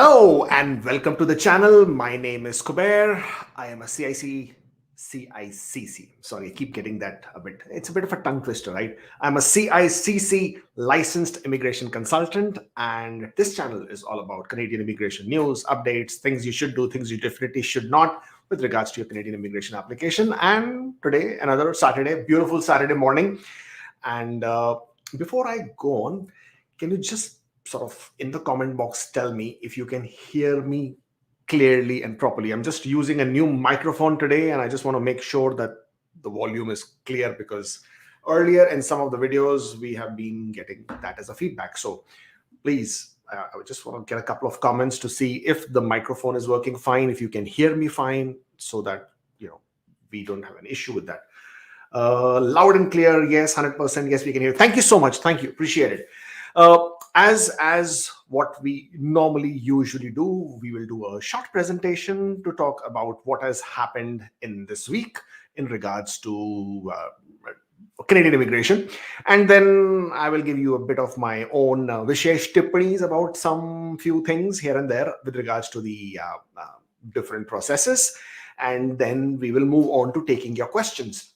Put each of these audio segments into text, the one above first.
Hello and welcome to the channel. My name is Kubeir. I am a CICC. Sorry, I keep getting that a bit. It's a bit of a tongue twister, right? I'm a CICC licensed immigration consultant, and this channel is all about Canadian immigration news, updates, things you should do, things you definitely should not with regards to your Canadian immigration application. And today, another Saturday, beautiful Saturday morning. And before I go on, can you just sort of in the comment box tell me if you can hear me clearly and properly? I'm just using a new microphone today, and I just want to make sure that the volume is clear, because earlier in some of the videos we have been getting that as a feedback. So please, I would just want to get a couple of comments to see if the microphone is working fine, if you can hear me fine, so that we don't have an issue with that. Loud and clear, yes, 100%, yes, we can hear. Thank you so much. Thank you, appreciate it. As what we normally usually do, we will do a short presentation to talk about what has happened in this week in regards to Canadian immigration, and then I will give you a bit of my own vishesh tippanis about some few things here and there with regards to the different processes, and then we will move on to taking your questions.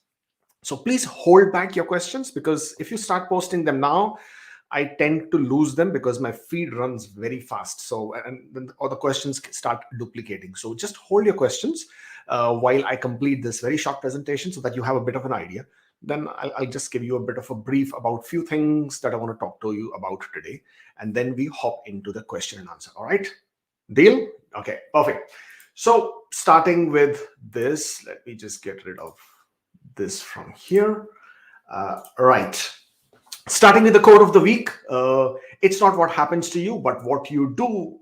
So please hold back your questions, because if you start posting them now, I tend to lose them because my feed runs very fast. So, and then all the questions start duplicating. So just hold your questions while I complete this very short presentation so that you have a bit of an idea. Then I'll just give you a bit of a brief about few things that I want to talk to you about today. And then we hop into the question and answer. All right? Deal? Okay, perfect. So starting with this, let me just get rid of this from here. Right. Starting with the quote of the week, it's not what happens to you, but what you do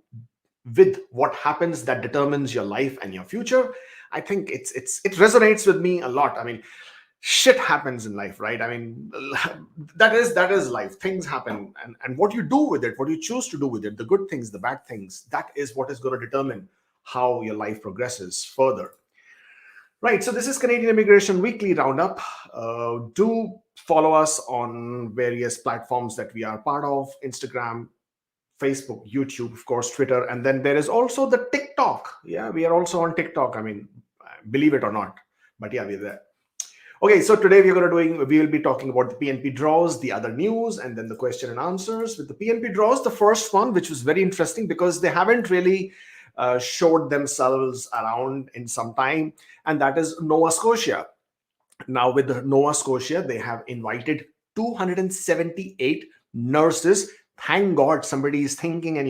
with what happens that determines your life and your future. I think it resonates with me a lot. I mean, shit happens in life, right? I mean, that is life. Things happen, and what you do with it, what you choose to do with it, the good things, the bad things, that is what is going to determine how your life progresses further. Right, so this is Canadian Immigration Weekly Roundup. Do follow us on various platforms that we are part of: Instagram, Facebook, YouTube, of course, Twitter, and then there is also the TikTok. Yeah, we are also on TikTok. I mean, believe it or not, but yeah, we're there. Okay, so today we will be talking about the PNP draws, the other news, and then the question and answers. With the PNP draws, the first one, which was very interesting because they haven't really showed themselves around in some time, and that is Nova Scotia. Now with the Nova Scotia, they have invited 278 nurses. Thank God somebody is thinking and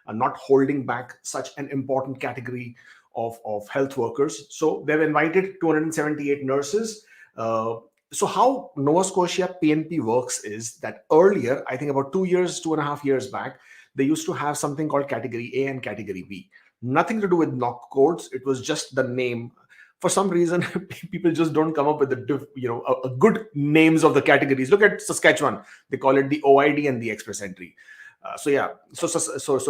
not holding back such an important category of health workers. So they've invited 278 nurses. So how Nova Scotia PNP works is that earlier, I think about 2.5 years back, they used to have something called Category A and Category B. Nothing to do with NOC codes. It was just the name. For some reason, people just don't come up with a good names of the categories. Look at Saskatchewan. They call it the OID and the Express Entry. So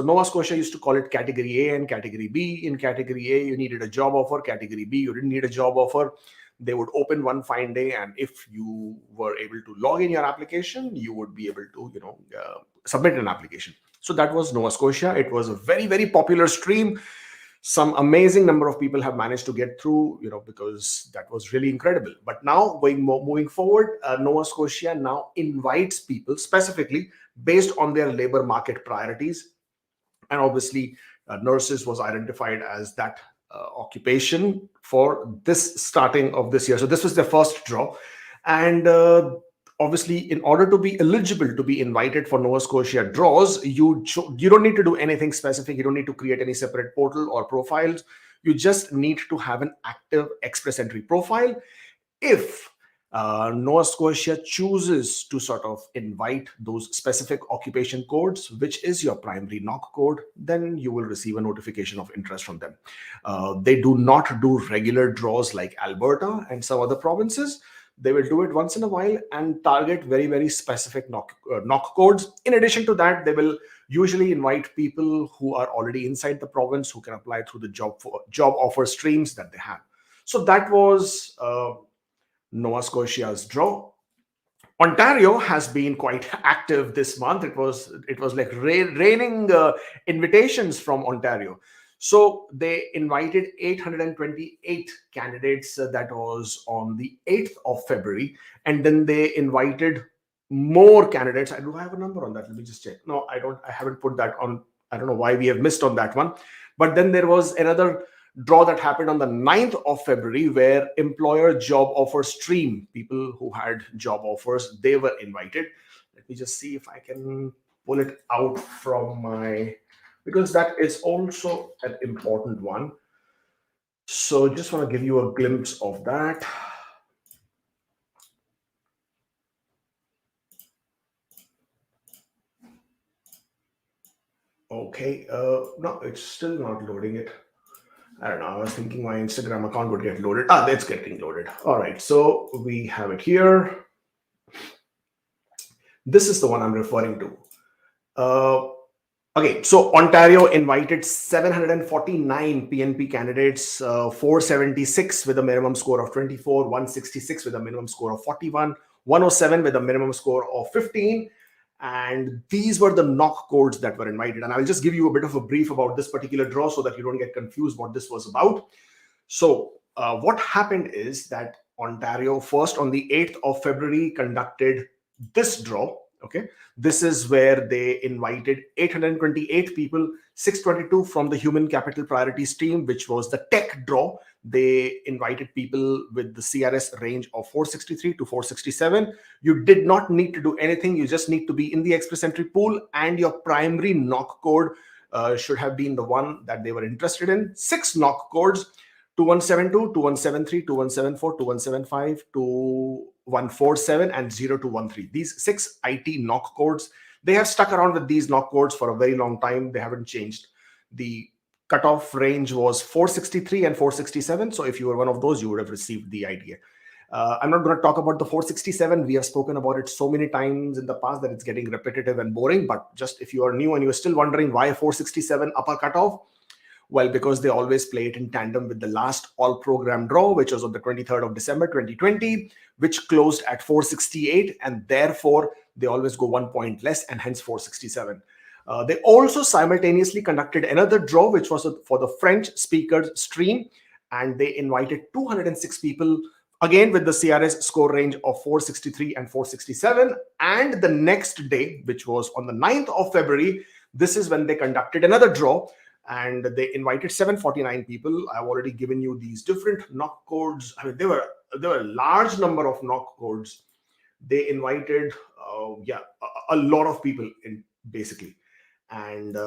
Nova Scotia used to call it Category A and Category B. In Category A, you needed a job offer. Category B, you didn't need a job offer. They would open one fine day, and if you were able to log in your application, you would be able to submit an application. So that was Nova Scotia. It was a very, very popular stream. Some amazing number of people have managed to get through, because that was really incredible. But now moving forward, Nova Scotia now invites people specifically based on their labor market priorities. And obviously, nurses was identified as that occupation for this starting of this year. So this was their first draw. And obviously, in order to be eligible to be invited for Nova Scotia draws, you don't need to do anything specific. You don't need to create any separate portal or profiles. You just need to have an active Express Entry profile. If Nova Scotia chooses to sort of invite those specific occupation codes, which is your primary NOC code, then you will receive a notification of interest from them. They do not do regular draws like Alberta and some other provinces. They will do it once in a while and target very, very specific NOC codes. In addition to that, they will usually invite people who are already inside the province who can apply through the job offer streams that they have. So that was Nova Scotia's draw. Ontario has been quite active this month. It was like raining invitations from Ontario. So they invited 828 candidates. That was on the 8th of February, and then they invited more candidates. I do have a number on that. Let me just check. No, I don't. I haven't put that on. I don't know why we have missed on that one. But then there was another draw that happened on the 9th of February where employer job offer stream, people who had job offers, they were invited. Let me just see if I can pull it out from my, because that is also an important one. So just want to give you a glimpse of that. Okay, no, it's still not loading it. I don't know. I was thinking my Instagram account would get loaded. Ah, it's getting loaded. All right, so we have it here. This is the one I'm referring to. Okay, so Ontario invited 749 PNP candidates, 476 with a minimum score of 24, 166 with a minimum score of 41, 107 with a minimum score of 15. And these were the knock codes that were invited. And I'll just give you a bit of a brief about this particular draw so that you don't get confused what this was about. So what happened is that Ontario first on the 8th of February conducted this draw. Okay, this is where they invited 828 people, 622 from the human capital priorities team, which was the tech draw. They invited people with the CRS range of 463 to 467. You did not need to do anything. You just need to be in the express entry pool, and your primary knock code should have been the one that they were interested in. 6 knock codes: 2172, 2173, 2174, 2175, 2147, and 0213. These 6 IT knock codes, they have stuck around with these knock codes for a very long time. They haven't changed. The cutoff range was 463 and 467. So if you were one of those, you would have received the idea. I'm not going to talk about the 467. We have spoken about it so many times in the past that it's getting repetitive and boring. But just if you are new and you're still wondering why 467 upper cutoff, well, because they always play it in tandem with the last all program draw, which was on the 23rd of December 2020, which closed at 468, and therefore they always go 1 point less, and hence 467. They also simultaneously conducted another draw, which was for the French speakers stream, and they invited 206 people, again with the CRS score range of 463 and 467. And the next day, which was on the 9th of February, this is when they conducted another draw, and they invited 749 people. I've already given you these different knock codes. I mean, there were a large number of knock codes. They invited, a lot of people in basically, and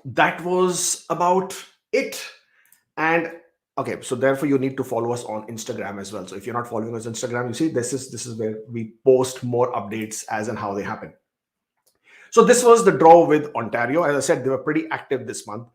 that was about it. And okay, so therefore you need to follow us on Instagram as well. So if you're not following us on Instagram, you see this is where we post more updates as and how they happen. So this was the draw with Ontario. As I said, they were pretty active this month.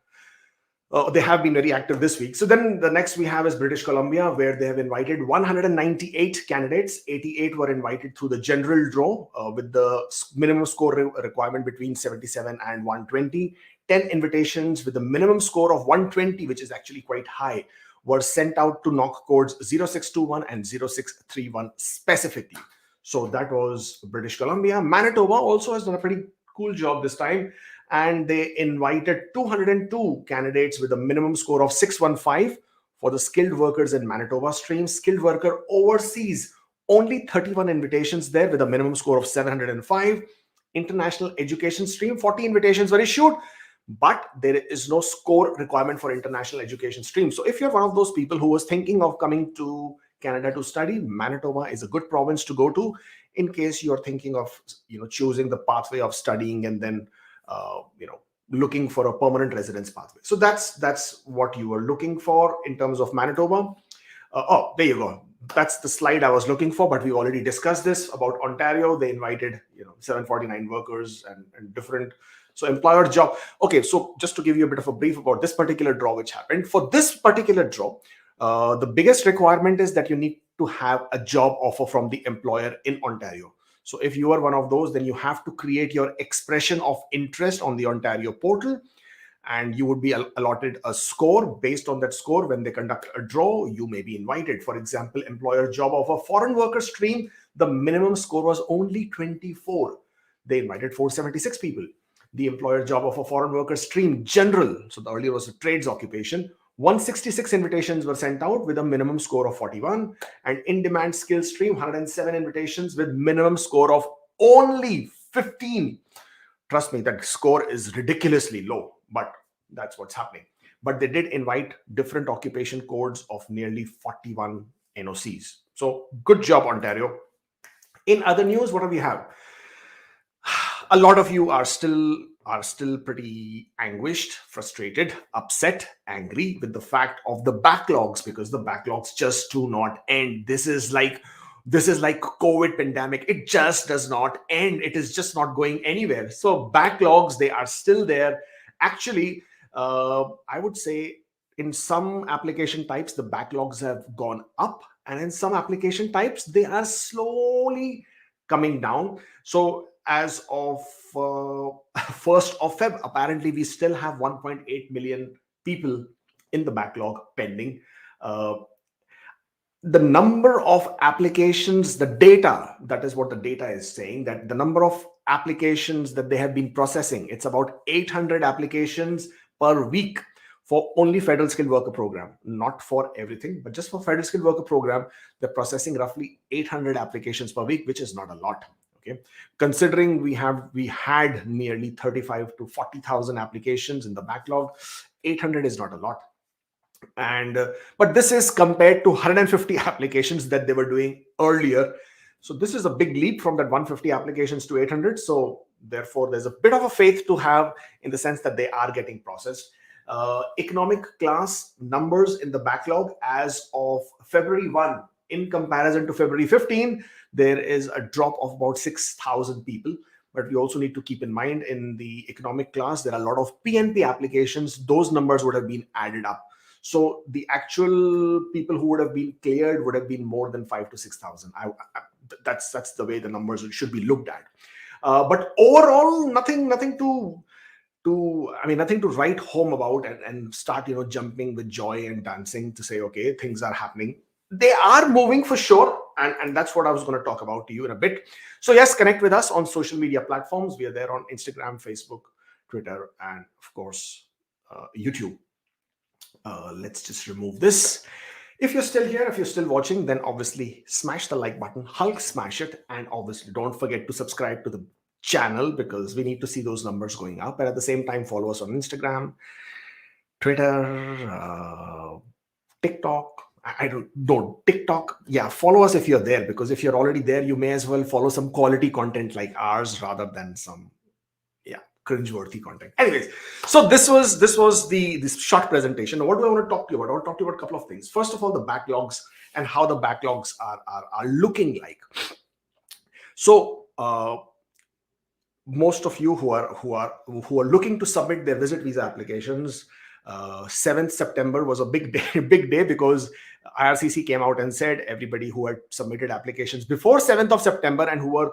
They have been very active this week. So then the next we have is British Columbia, where they have invited 198 candidates. 88 were invited through the general draw with the minimum score requirement between 77 and 120. 10 invitations with the minimum score of 120, which is actually quite high, were sent out to knock codes 0621 and 0631 specifically. So that was British Columbia. Manitoba also has done a pretty cool job this time, and they invited 202 candidates with a minimum score of 615 for the skilled workers in Manitoba stream. Skilled worker overseas, only 31 invitations there with a minimum score of 705. International education stream, 40 invitations were issued, but there is no score requirement for international education stream. So if you're one of those people who was thinking of coming to Canada to study, Manitoba is a good province to go to in case you're thinking of choosing the pathway of studying and then looking for a permanent residence pathway. So that's what you were looking for in terms of Manitoba. Oh, there you go. That's the slide I was looking for, but we already discussed this about Ontario. They invited 749 workers and different. So employer job. Okay, so just to give you a bit of a brief about this particular draw which happened. For this particular draw, the biggest requirement is that you need to have a job offer from the employer in Ontario. So if you are one of those, then you have to create your expression of interest on the Ontario portal. and you would be allotted a score. Based on that score, when they conduct a draw, you may be invited. For example, employer job of a foreign worker stream, the minimum score was only 24. They invited 476 people. The employer job of a foreign worker stream general, so the earlier was a trades occupation, 166 invitations were sent out with a minimum score of 41, and in-demand skill stream, 107 invitations with minimum score of only 15. Trust me, that score is ridiculously low, but that's what's happening. But they did invite different occupation codes of nearly 41 NOCs. So good job, Ontario. In other news, what do we have? A lot of you are still pretty anguished, frustrated, upset, angry with the fact of the backlogs, because the backlogs just do not end. This is like COVID pandemic. It just does not end. It is just not going anywhere. So backlogs, they are still there. Actually, I would say in some application types, the backlogs have gone up, and in some application types, they are slowly coming down. So as of 1st of Feb, apparently we still have 1.8 million people in the backlog pending. The number of applications, the data, that is what the data is saying, that the number of applications that they have been processing, it's about 800 applications per week for only federal skilled worker program, not for everything, but just for federal skilled worker program, they're processing roughly 800 applications per week, which is not a lot. Okay, considering we had nearly 35 to 40,000 applications in the backlog, 800 is not a lot. And but this is compared to 150 applications that they were doing earlier. So this is a big leap from that 150 applications to 800. So therefore, there's a bit of a faith to have in the sense that they are getting processed. Economic class numbers in the backlog as of February 1 in comparison to February 15, there is a drop of about 6,000 people. But we also need to keep in mind, in the economic class, there are a lot of PNP applications. Those numbers would have been added up. So the actual people who would have been cleared would have been more than 5,000 to 6,000. That's the way the numbers should be looked at. But overall, nothing to write home about and start jumping with joy and dancing to say, okay, things are happening. They are moving for sure, and that's what I was going to talk about to you in a bit. So yes, connect with us on social media platforms. We are there on Instagram, Facebook, Twitter, and of course YouTube. Let's just remove this. If you're still here, if you're still watching, then obviously smash the like button, Hulk smash it, and obviously don't forget to subscribe to the channel, because we need to see those numbers going up. And at the same time, follow us on Instagram, Twitter, TikTok. I don't TikTok. Yeah, follow us if you're there, because if you're already there, you may as well follow some quality content like ours rather than some cringeworthy content. Anyways, so this was this short presentation. What do I want to talk to you about? I want to talk to you about a couple of things. First of all, the backlogs and how the backlogs are looking like. So most of you who are looking to submit their visit visa applications, 7th September was a big day because IRCC came out and said everybody who had submitted applications before 7th of September and who were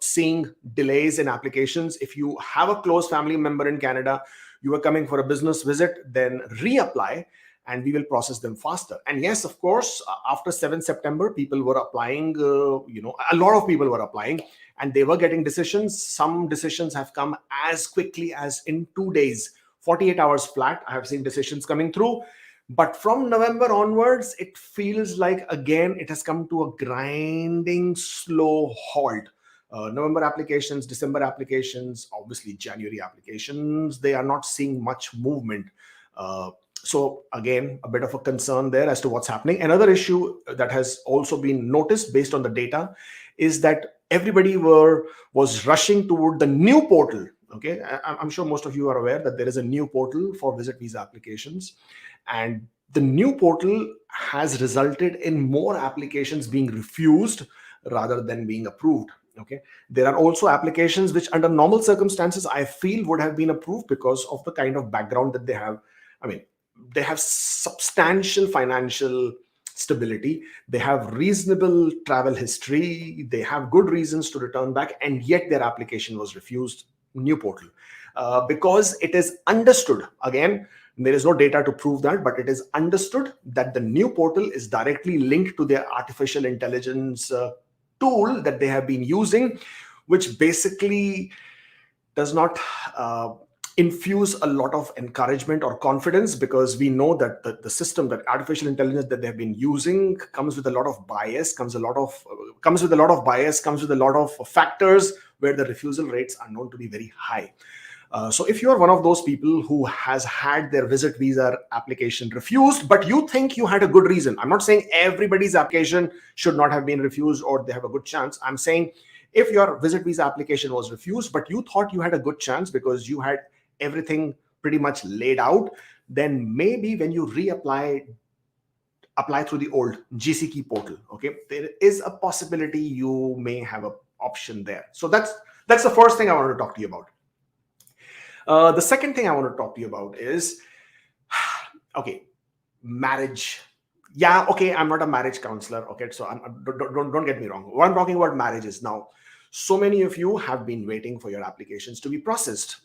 seeing delays in applications, if you have a close family member in Canada, you are coming for a business visit, then reapply and we will process them faster. And yes, of course, after 7th September, people were applying, a lot of people were applying and they were getting decisions. Some decisions have come as quickly as in 2 days, 48 hours flat. I have seen decisions coming through. But from November onwards, it feels like, again, it has come to a grinding, slow halt. November applications, December applications, obviously January applications, they are not seeing much movement. So again, a bit of a concern there as to what's happening. Another issue that has also been noticed based on the data is that everybody was rushing toward the new portal. Okay, I'm sure most of you are aware that there is a new portal for visit visa applications, and the new portal has resulted in more applications being refused rather than being approved. Okay, there are also applications which under normal circumstances I feel would have been approved because of the kind of background that they have. I mean, they have substantial financial stability, they have reasonable travel history, they have good reasons to return back, and yet their application was refused. New portal. because it is understood. Again, there is no data to prove that, but it is understood that the new portal is directly linked to their artificial intelligence tool that they have been using, which basically does not infuse a lot of encouragement or confidence, because we know that the system, that artificial intelligence that they've been using, comes with a lot of bias, comes with a lot of factors where the refusal rates are known to be very high. So if you are one of those people who has had their visit visa application refused, but you think you had a good reason — I'm not saying everybody's application should not have been refused or they have a good chance. I'm saying if your visit visa application was refused, but you thought you had a good chance because you had everything pretty much laid out, then maybe when you apply through the old GCK portal, okay, there is a possibility you may have an option there. So that's the first thing I want to talk to you about. The second thing I want to talk to you about is, okay, marriage. Yeah, okay, I'm not a marriage counselor, okay, so don't get me wrong. What I'm talking about marriages now. So many of you have been waiting for your applications to be processed.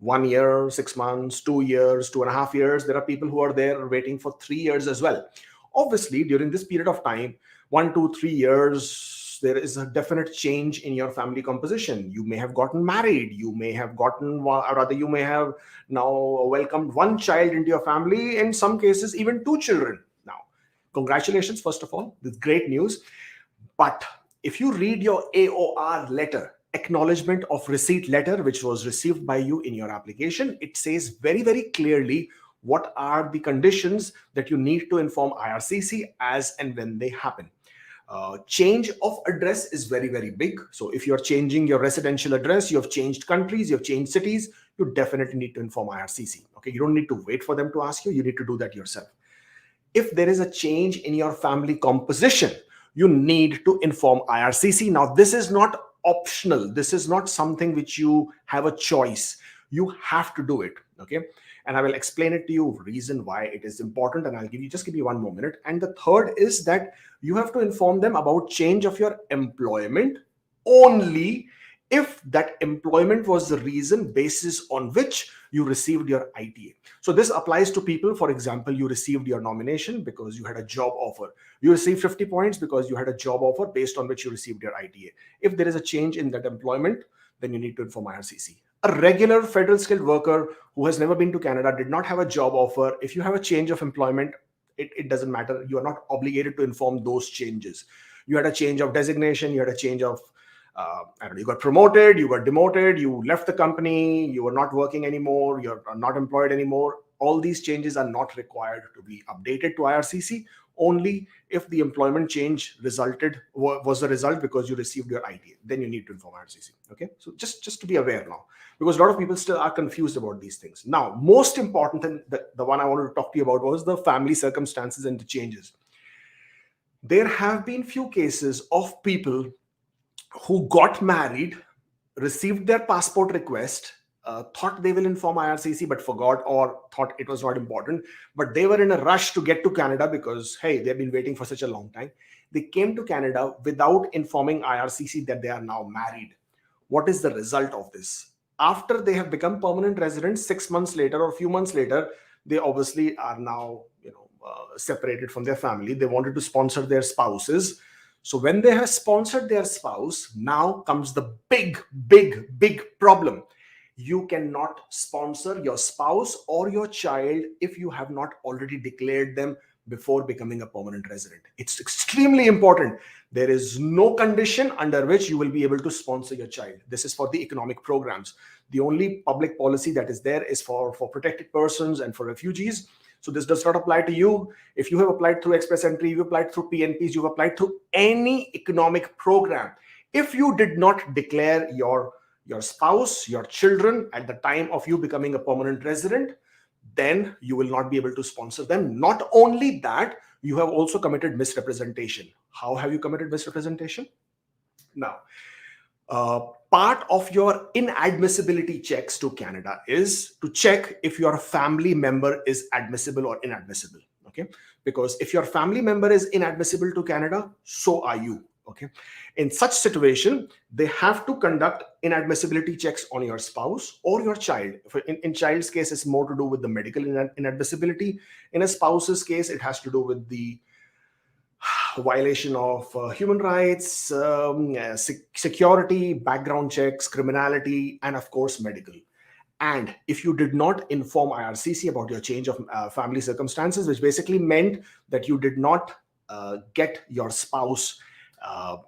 1 year, 6 months, 2 years, 2.5 years. There are people who are there waiting for 3 years as well. Obviously, during this period of time, 1, 2, 3 years, there is a definite change in your family composition. You may have gotten married. You may have you may have now welcomed one child into your family. In some cases, even 2 children. Now, congratulations, first of all. This is great news. But if you read your AOR letter, acknowledgement of receipt letter, which was received by you in your application, it says very, very clearly what are the conditions that you need to inform IRCC as and when they happen. Change of address is very, very big. So if you're changing your residential address, you have changed countries, you have changed cities, you definitely need to inform IRCC. Okay, you don't need to wait for them to ask you. You need to do that yourself. If there is a change in your family composition, you need to inform IRCC. Now, this is not optional. This is not something which you have a choice. You have to do it. Okay. And I will explain it to you, reason why it is important. And I'll give me 1 more minute. And the third is that you have to inform them about change of your employment only if that employment was the reason basis on which you received your ITA. So this applies to people, for example, you received your nomination because you had a job offer. You received 50 points because you had a job offer based on which you received your ITA. If there is a change in that employment, then you need to inform IRCC. A regular federal skilled worker who has never been to Canada, did not have a job offer, if you have a change of employment, it doesn't matter. You are not obligated to inform those changes. You had a change of designation, you had a change of you got promoted, you got demoted, you left the company, you were not working anymore, you're not employed anymore. All these changes are not required to be updated to IRCC, only if the employment change was the result because you received your ITA. Then you need to inform IRCC. Okay, so just to be aware now, because a lot of people still are confused about these things. Now, most important thing, the one I wanted to talk to you about was the family circumstances and the changes. There have been few cases of people who got married, received their passport request, thought they will inform IRCC but forgot, or thought it was not important, but they were in a rush to get to Canada because, hey, they've been waiting for such a long time. They came to Canada without informing IRCC that they are now married. What is the result of this? After they have become permanent residents, 6 months later or a few months later, they obviously are now separated from their family. They wanted to sponsor their spouses. So when they have sponsored their spouse, now comes the big problem. You cannot sponsor your spouse or your child if you have not already declared them before becoming a permanent resident. It's extremely important. There is no condition under which you will be able to sponsor your child. This is for the economic programs. The only public policy that is there is for protected persons and for refugees. So this does not apply to you. If you have applied through Express Entry, you've applied through PNPs, you've applied through any economic program. If you did not declare your spouse, your children at the time of you becoming a permanent resident, then you will not be able to sponsor them. Not only that, you have also committed misrepresentation. How have you committed misrepresentation? Now, part of your inadmissibility checks to Canada is to check if your family member is admissible or inadmissible. Okay, because if your family member is inadmissible to Canada, so are you. Okay. In such situation, they have to conduct inadmissibility checks on your spouse or your child. In child's case, it's more to do with the medical inadmissibility. In a spouse's case, it has to do with the violation of human rights, security, background checks, criminality, and of course, medical. And if you did not inform IRCC about your change of family circumstances, which basically meant that you did not get your spouse uh,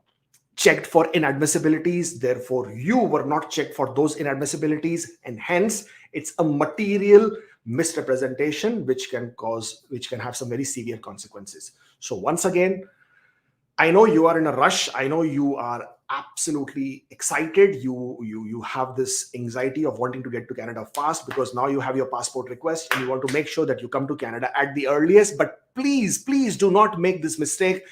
checked for inadmissibilities, therefore you were not checked for those inadmissibilities, and hence it's a material misrepresentation which can have some very severe consequences. So once again, I know you are in a rush. I know you are absolutely excited. You have this anxiety of wanting to get to Canada fast because now you have your passport request and you want to make sure that you come to Canada at the earliest. But please do not make this mistake.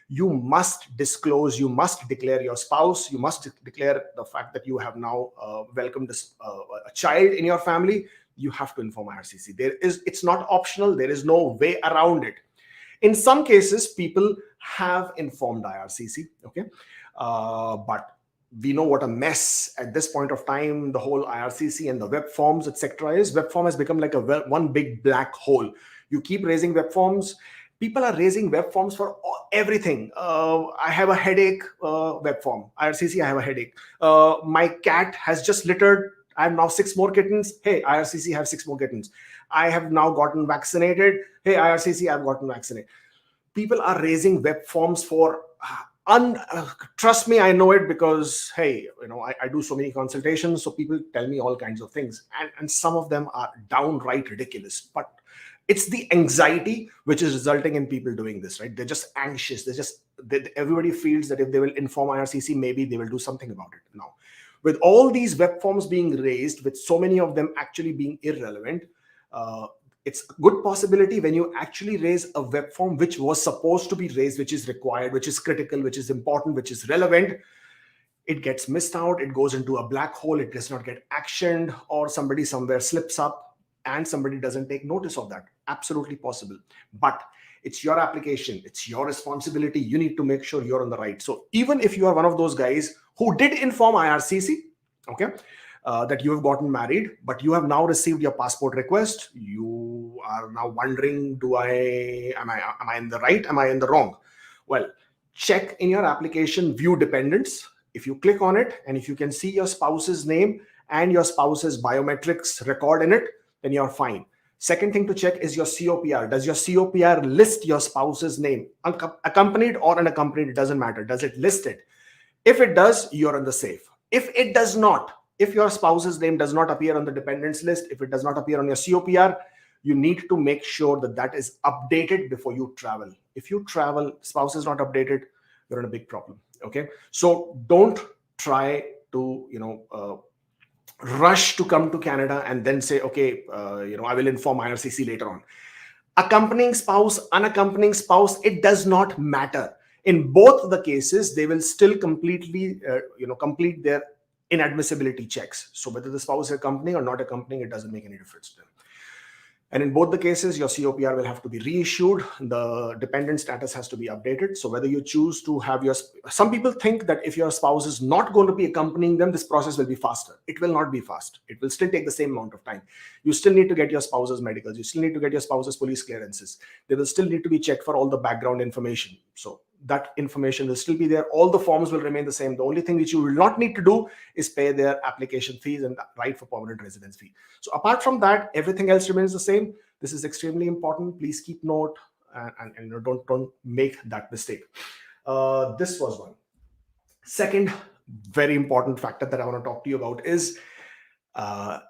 You must disclose, you must declare your spouse, you must declare the fact that you have now welcomed a child in your family. You have to inform IRCC. It's not optional. There is no way around it. In some cases, people have informed IRCC, okay? But we know what a mess at this point of time the whole IRCC and the web forms, etc. is. Web form has become like one big black hole. You keep raising web forms. People are raising web forms for everything. I have a headache, web form. IRCC, I have a headache. My cat has just littered. I have now 6 more kittens. Hey, IRCC, I have 6 more kittens. I have now gotten vaccinated. Hey, IRCC, I've gotten vaccinated. People are raising web forms for trust me, I know it because, hey, I do so many consultations. So people tell me all kinds of things. And some of them are downright ridiculous. But it's the anxiety which is resulting in people doing this, right? They're just anxious. Everybody feels that if they will inform IRCC, maybe they will do something about it. Now, with all these web forms being raised, with so many of them actually being irrelevant, it's a good possibility when you actually raise a web form which was supposed to be raised, which is required, which is critical, which is important, which is relevant, it gets missed out, it goes into a black hole, it does not get actioned, or somebody somewhere slips up and somebody doesn't take notice of that. Absolutely possible. But it's your application, it's your responsibility. You need to make sure you're on the right. So even if you are one of those guys who did inform IRCC, okay, that you have gotten married, but you have now received your passport request, you are now wondering, am I in the right? Am I in the wrong? Well, check in your application, view dependents. If you click on it and if you can see your spouse's name and your spouse's biometrics record in it, then you're fine. Second thing to check is your COPR. Does your COPR list your spouse's name? Accompanied or unaccompanied, it doesn't matter. Does it list it? If it does, you're on the safe. If it does not, if your spouse's name does not appear on the dependents list, if it does not appear on your COPR, you need to make sure that that is updated before you travel. If you travel, spouse is not updated, you're in a big problem. Okay. So don't try to, rush to come to Canada and then say, okay, I will inform IRCC later on. Accompanying spouse, unaccompanying spouse, it does not matter. In both the cases, they will still complete their inadmissibility checks. So whether the spouse is accompanying or not accompanying, it doesn't make any difference to them. And in both the cases, your COPR will have to be reissued. The dependent status has to be updated. So whether you choose to have some people think that if your spouse is not going to be accompanying them, this process will be faster. It will not be fast. It will still take the same amount of time. You still need to get your spouse's medicals. You still need to get your spouse's police clearances. They will still need to be checked for all the background information. So that information will still be there. All the forms will remain the same. The only thing which you will not need to do is pay their application fees and write for permanent residence fee. So apart from that, everything else remains the same. This is extremely important. Please keep note and don't make that mistake. This was one. Second, very important factor that I want to talk to you about is, I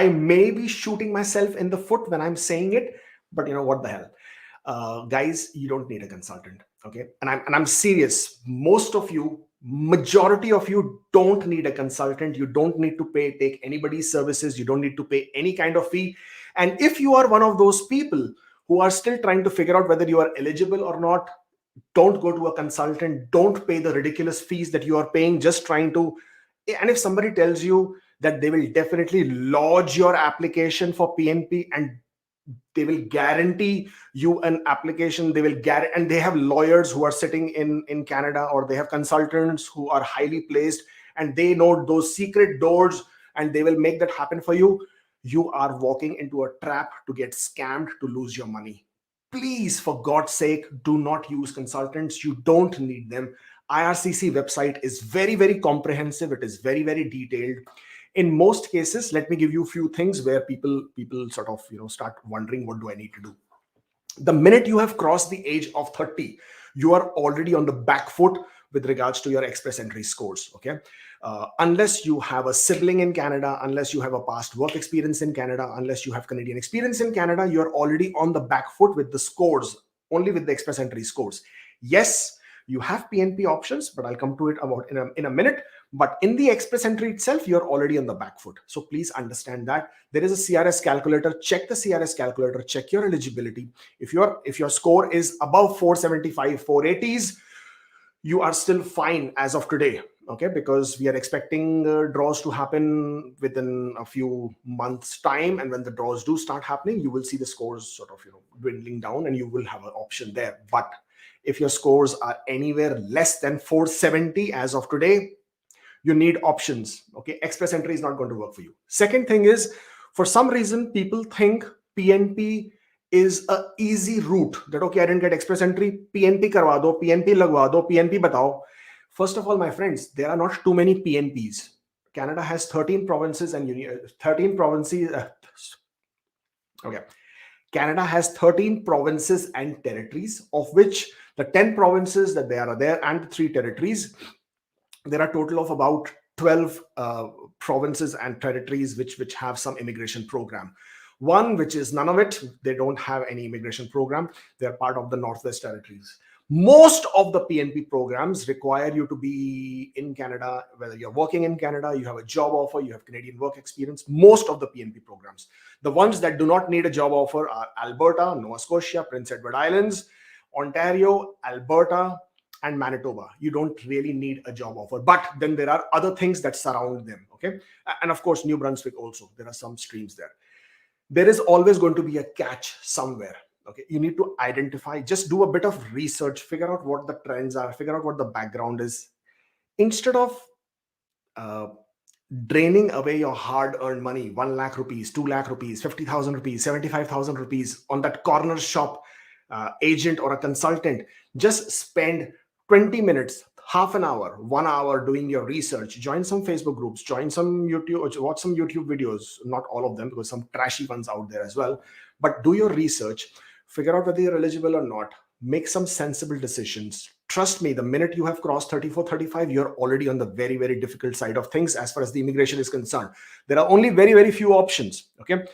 may be shooting myself in the foot when I'm saying it, but what the hell. Guys, you don't need a consultant. Okay. And I'm serious. Majority of you don't need a consultant. You don't need to take anybody's services. You don't need to pay any kind of fee. And if you are one of those people who are still trying to figure out whether you are eligible or not, don't go to a consultant. Don't pay the ridiculous fees that you are paying just trying to. And if somebody tells you that they will definitely lodge your application for PNP and They will guarantee you an application. They will guarantee, and they have lawyers who are sitting in Canada, or they have consultants who are highly placed, and they know those secret doors, and they will make that happen for you. You are walking into a trap to get scammed, to lose your money. Please, for God's sake, do not use consultants. You don't need them. IRCC website is very, very comprehensive. It is very, very detailed. In most cases, let me give you a few things where people sort of start wondering, what do I need to do? The minute you have crossed the age of 30, you are already on the back foot with regards to your express entry scores. Okay, unless you have a sibling in Canada, unless you have a past work experience in Canada, unless you have Canadian experience in Canada, you're already on the back foot with the scores, only with the express entry scores. Yes, you have PNP options, but I'll come to it about in a minute. But in the express entry itself, you're already on the back foot. So please understand that there is a CRS calculator. Check the CRS calculator, check your eligibility. If your score is above 475, 480s, you are still fine as of today. Okay, because we are expecting draws to happen within a few months' time, and when the draws do start happening, you will see the scores sort of dwindling down, and you will have an option there. But if your scores are anywhere less than 470 as of today, you need options. Okay, express entry is not going to work for you. Second thing is, for some reason, people think PNP is a easy route, that okay, I didn't get express entry, PNP karwa do, PNP lagwa do, PNP batao. First of all, my friends, there are not too many PNPs. Canada has 13 provinces and 13 provinces. Okay, Canada has 13 provinces and territories, of which the 10 provinces that they are there and the 3 territories, there are a total of about 12 provinces and territories which have some immigration program. One which is none of it, they don't have any immigration program. They're part of the Northwest Territories. Most of the PNP programs require you to be in Canada, whether you're working in Canada, you have a job offer, you have Canadian work experience. Most of the PNP programs. The ones that do not need a job offer are Alberta, Nova Scotia, Prince Edward Islands, Ontario, Alberta, and Manitoba. You don't really need a job offer, but then there are other things that surround them. Okay, and of course New Brunswick also, there are some streams there. There is always going to be a catch somewhere. Okay, you need to identify, just do a bit of research, figure out what the trends are, figure out what the background is, instead of draining away your hard-earned money, 1 lakh rupees, 2 lakh rupees, 50,000 rupees, 75,000 rupees on that corner shop agent or a consultant. Just spend 20 minutes, half an hour, 1 hour doing your research. Join some Facebook groups, join some YouTube, watch some YouTube videos, not all of them, because some trashy ones out there as well. But do your research, figure out whether you're eligible or not, make some sensible decisions. Trust me, the minute you have crossed 34, 35, you're already on the very, very difficult side of things as far as the immigration is concerned. There are only very, very few options. Okay.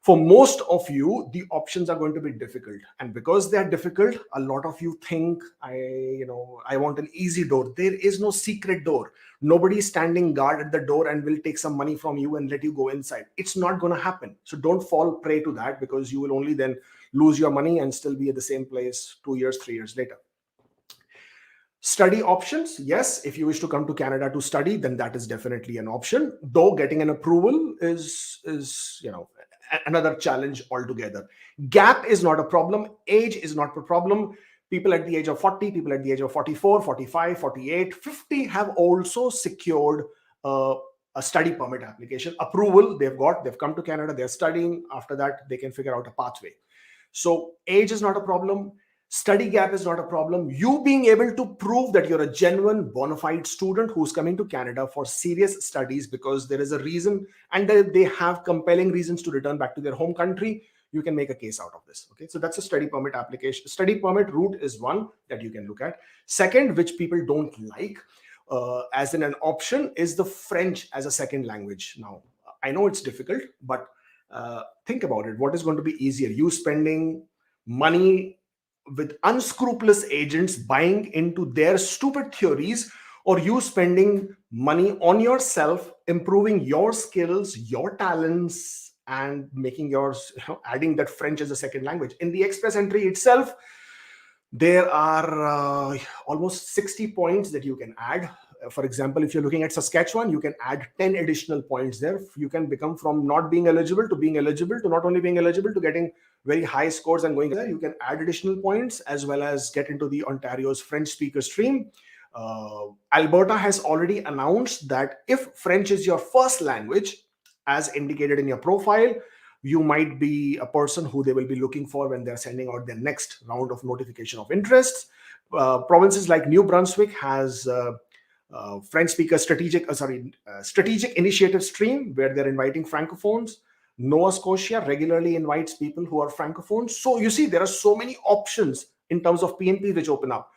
For most of you, the options are going to be difficult. And because they are difficult, a lot of you think, I want an easy door. There is no secret door. Nobody is standing guard at the door and will take some money from you and let you go inside. It's not going to happen. So don't fall prey to that, because you will only then lose your money and still be at the same place 2 years, 3 years later. Study options. Yes, if you wish to come to Canada to study, then that is definitely an option. Though getting an approval is another challenge altogether. Gap is not a problem. Age is not a problem. People at the age of 40, people at the age of 44, 45, 48, 50 have also secured a study permit application approval. They've come to Canada, they're studying. After that, they can figure out a pathway. So age is not a problem. Study gap is not a problem. You being able to prove that you're a genuine bona fide student who's coming to Canada for serious studies because there is a reason, and they have compelling reasons to return back to their home country, you can make a case out of this. Okay, so that's a study permit application. Study permit route is one that you can look at. Second, which people don't like as an option, is the French as a second language. Now, I know it's difficult, but think about it. What is going to be easier? You spending money with unscrupulous agents buying into their stupid theories, or you spending money on yourself, improving your skills, your talents, and making yours, adding that French as a second language. In the express entry itself, there are almost 60 points that you can add. For example, if you're looking at Saskatchewan, you can add 10 additional points there. You can become from not being eligible to being eligible to not only being eligible to getting very high scores and going there. You can add additional points as well as get into the Ontario's French speaker stream. Alberta has already announced that if French is your first language, as indicated in your profile, you might be a person who they will be looking for when they're sending out their next round of notification of interest. Provinces like New Brunswick has French speaker strategic initiative stream where they're inviting francophones. Nova Scotia regularly invites people who are francophones. So you see, there are so many options in terms of PNP which open up.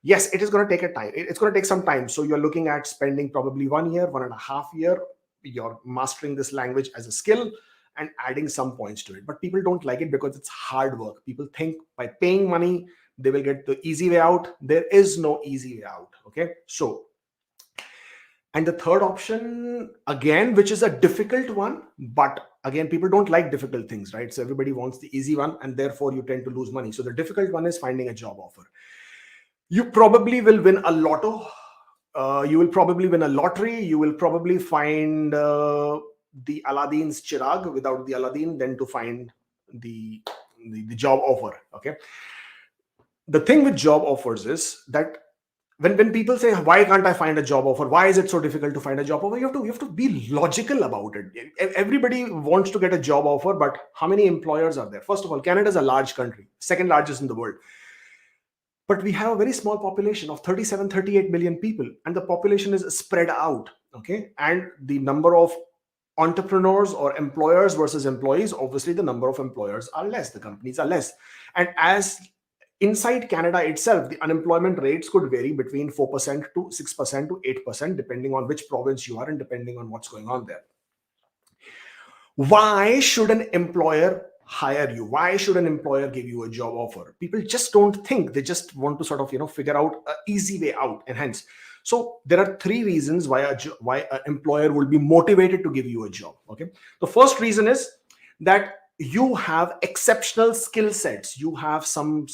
Yes, it is going to take a time. It's going to take some time. So you're looking at spending probably 1 year, 1.5 years. You're mastering this language as a skill and adding some points to it. But people don't like it because it's hard work. People think by paying money, they will get the easy way out. There is no easy way out. Okay. So, and the third option, again, which is a difficult one, but again, people don't like difficult things, right? So everybody wants the easy one, and therefore you tend to lose money. So the difficult one is finding a job offer. You probably will win a lotto. You will probably win a lottery. You will probably find the Aladdin's Chirag without the Aladdin, then to find the job offer. Okay. The thing with job offers is that when people say, why can't I find a job offer? Why is it so difficult to find a job offer? You have to be logical about it. Everybody wants to get a job offer, but how many employers are there? First of all, Canada is a large country, second largest in the world. But we have a very small population of 37, 38 million people, and the population is spread out. Okay. And the number of entrepreneurs or employers versus employees, obviously the number of employers are less, the companies are less. And as inside Canada itself, the unemployment rates could vary between 4% to 6% to 8%, depending on which province you are and depending on what's going on there. Why should an employer hire you? Why should an employer give you a job offer? People just don't think. They just want to sort of, figure out an easy way out. And hence, so there are three reasons why an employer will be motivated to give you a job. Okay. The first reason is that you have exceptional skill sets. You have some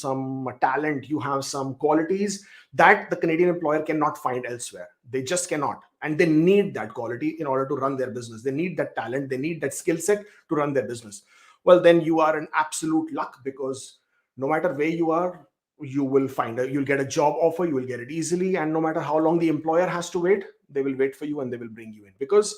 talent. You have some qualities that the Canadian employer cannot find elsewhere. They just cannot. And they need that quality in order to run their business. They need that talent. They need that skill set to run their business. Well, then you are in absolute luck, because no matter where you are, you will you'll get a job offer, you will get it easily. And no matter how long the employer has to wait, they will wait for you and they will bring you in. Because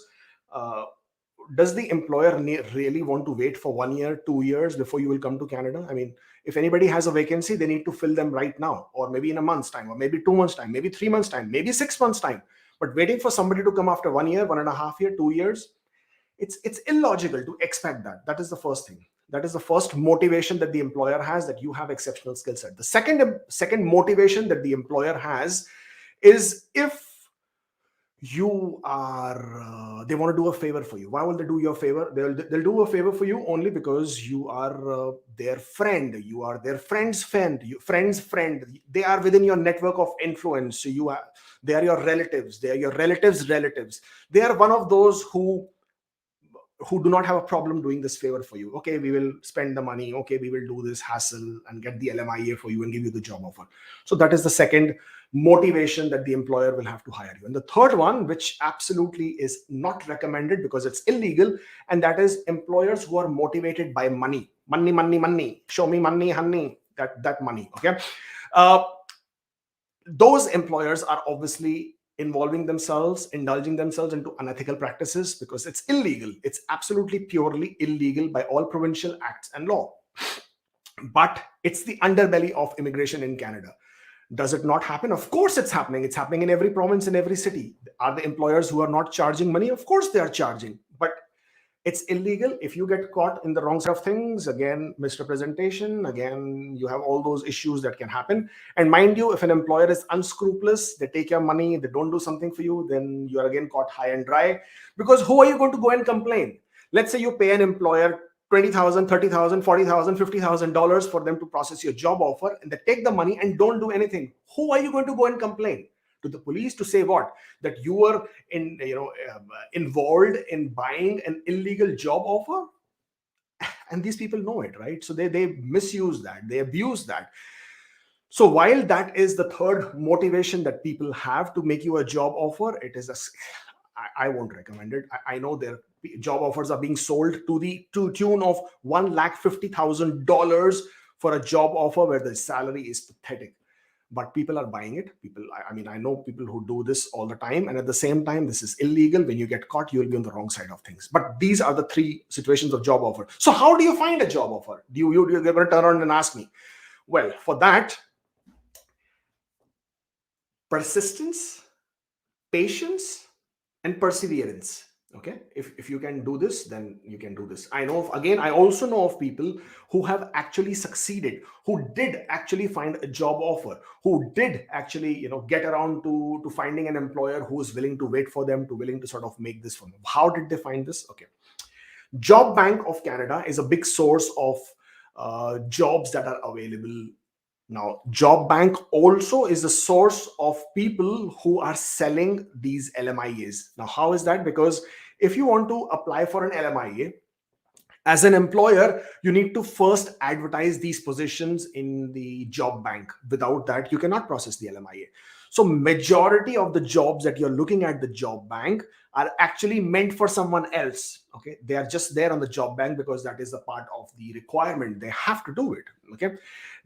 does the employer really want to wait for 1 year, 2 years before you will come to Canada? I mean, if anybody has a vacancy, they need to fill them right now, or maybe in a month's time, or maybe 2 months' time, maybe 3 months' time, maybe 6 months' time. But waiting for somebody to come after 1 year, 1.5 years, 2 years, it's illogical to expect that. That is the first thing. That is the first motivation that the employer has, that you have exceptional skill set. The second motivation that the employer has is if you are, they want to do a favor for you. Why will they do you a favor? They'll do a favor for you only because you are their friend. You are their friend's friend. Friend's friend. They are within your network of influence. So they are your relatives. They are your relatives' relatives. They are one of those who do not have a problem doing this favor for you. Okay, we will spend the money. Okay, we will do this hassle and get the LMIA for you and give you the job offer. So that is the second motivation that the employer will have to hire you. And the third one, which absolutely is not recommended because it's illegal, and that is employers who are motivated by money. Money, money, money. Show me money, honey. That money. Okay. Those employers are obviously indulging themselves into unethical practices because it's illegal. It's absolutely purely illegal by all provincial acts and law. But it's the underbelly of immigration in Canada. Does it not happen? Of course it's happening. It's happening in every province, in every city. Are the employers who are not charging money? Of course they are charging. But it's illegal. If you get caught in the wrong side of things, again, misrepresentation, again, you have all those issues that can happen. And mind you, if an employer is unscrupulous, they take your money, they don't do something for you, then you are again caught high and dry. Because who are you going to go and complain? Let's say you pay an employer $20,000, $30,000, $40,000, $50,000 for them to process your job offer, and they take the money and don't do anything. Who are you going to go and complain? To the police to say what? That you were involved in buying an illegal job offer? And these people know it, right? So they misuse that, they abuse that. So while that is the third motivation that people have to make you a job offer, it is I won't recommend it. I know their job offers are being sold to the to tune of $150,000 for a job offer where the salary is pathetic. But people are buying it. People, I mean, I know people who do this all the time, and at the same time, this is illegal. When you get caught, you will be on the wrong side of things. But these are the three situations of job offer. So how do you find a job offer? You're going to turn around and ask me? Well, for that, persistence, patience, and perseverance. Okay, if you can do this, then you can do this. I know again, I also know of people who have actually succeeded, who did actually find a job offer, who did actually get around to finding an employer who is willing to wait for them, to willing to sort of make this for them. How did they find this? Okay, Job Bank of Canada is a big source of jobs that are available. Now, Job Bank also is the source of people who are selling these LMIAs. Now, how is that? Because if you want to apply for an LMIA, as an employer, you need to first advertise these positions in the Job Bank. Without that, you cannot process the LMIA. So majority of the jobs that you're looking at the Job Bank are actually meant for someone else. Okay, they are just there on the Job Bank because that is a part of the requirement. They have to do it. Okay,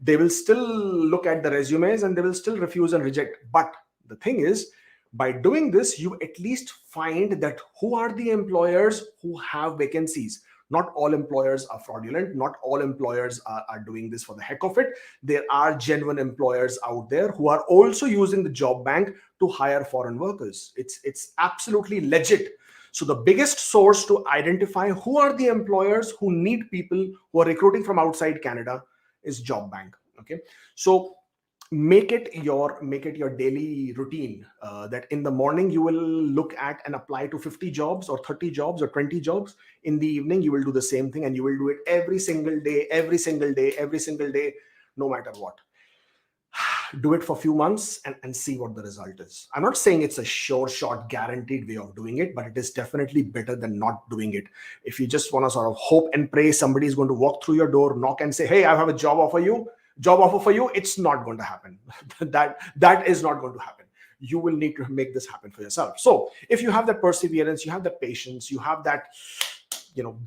they will still look at the resumes and they will still refuse and reject. But the thing is, by doing this, you at least find that who are the employers who have vacancies. Not all employers are fraudulent. Not all employers are doing this for the heck of it. There are genuine employers out there who are also using the Job Bank to hire foreign workers. It's absolutely legit. So the biggest source to identify who are the employers who need people who are recruiting from outside Canada is Job Bank. Okay, so make it your daily routine, that in the morning you will look at and apply to 50 jobs or 30 jobs or 20 jobs. In the evening you will do the same thing, and you will do it every single day, no matter what. Do it for a few months and see what the result is. I'm not saying it's a sure shot guaranteed way of doing it, but it is definitely better than not doing it. If you just want to sort of hope and pray somebody is going to walk through your door, knock and say, hey, I have a job offer for you, it's not going to happen. that is not going to happen. You will need to make this happen for yourself. So if you have that perseverance, you have that patience, you have that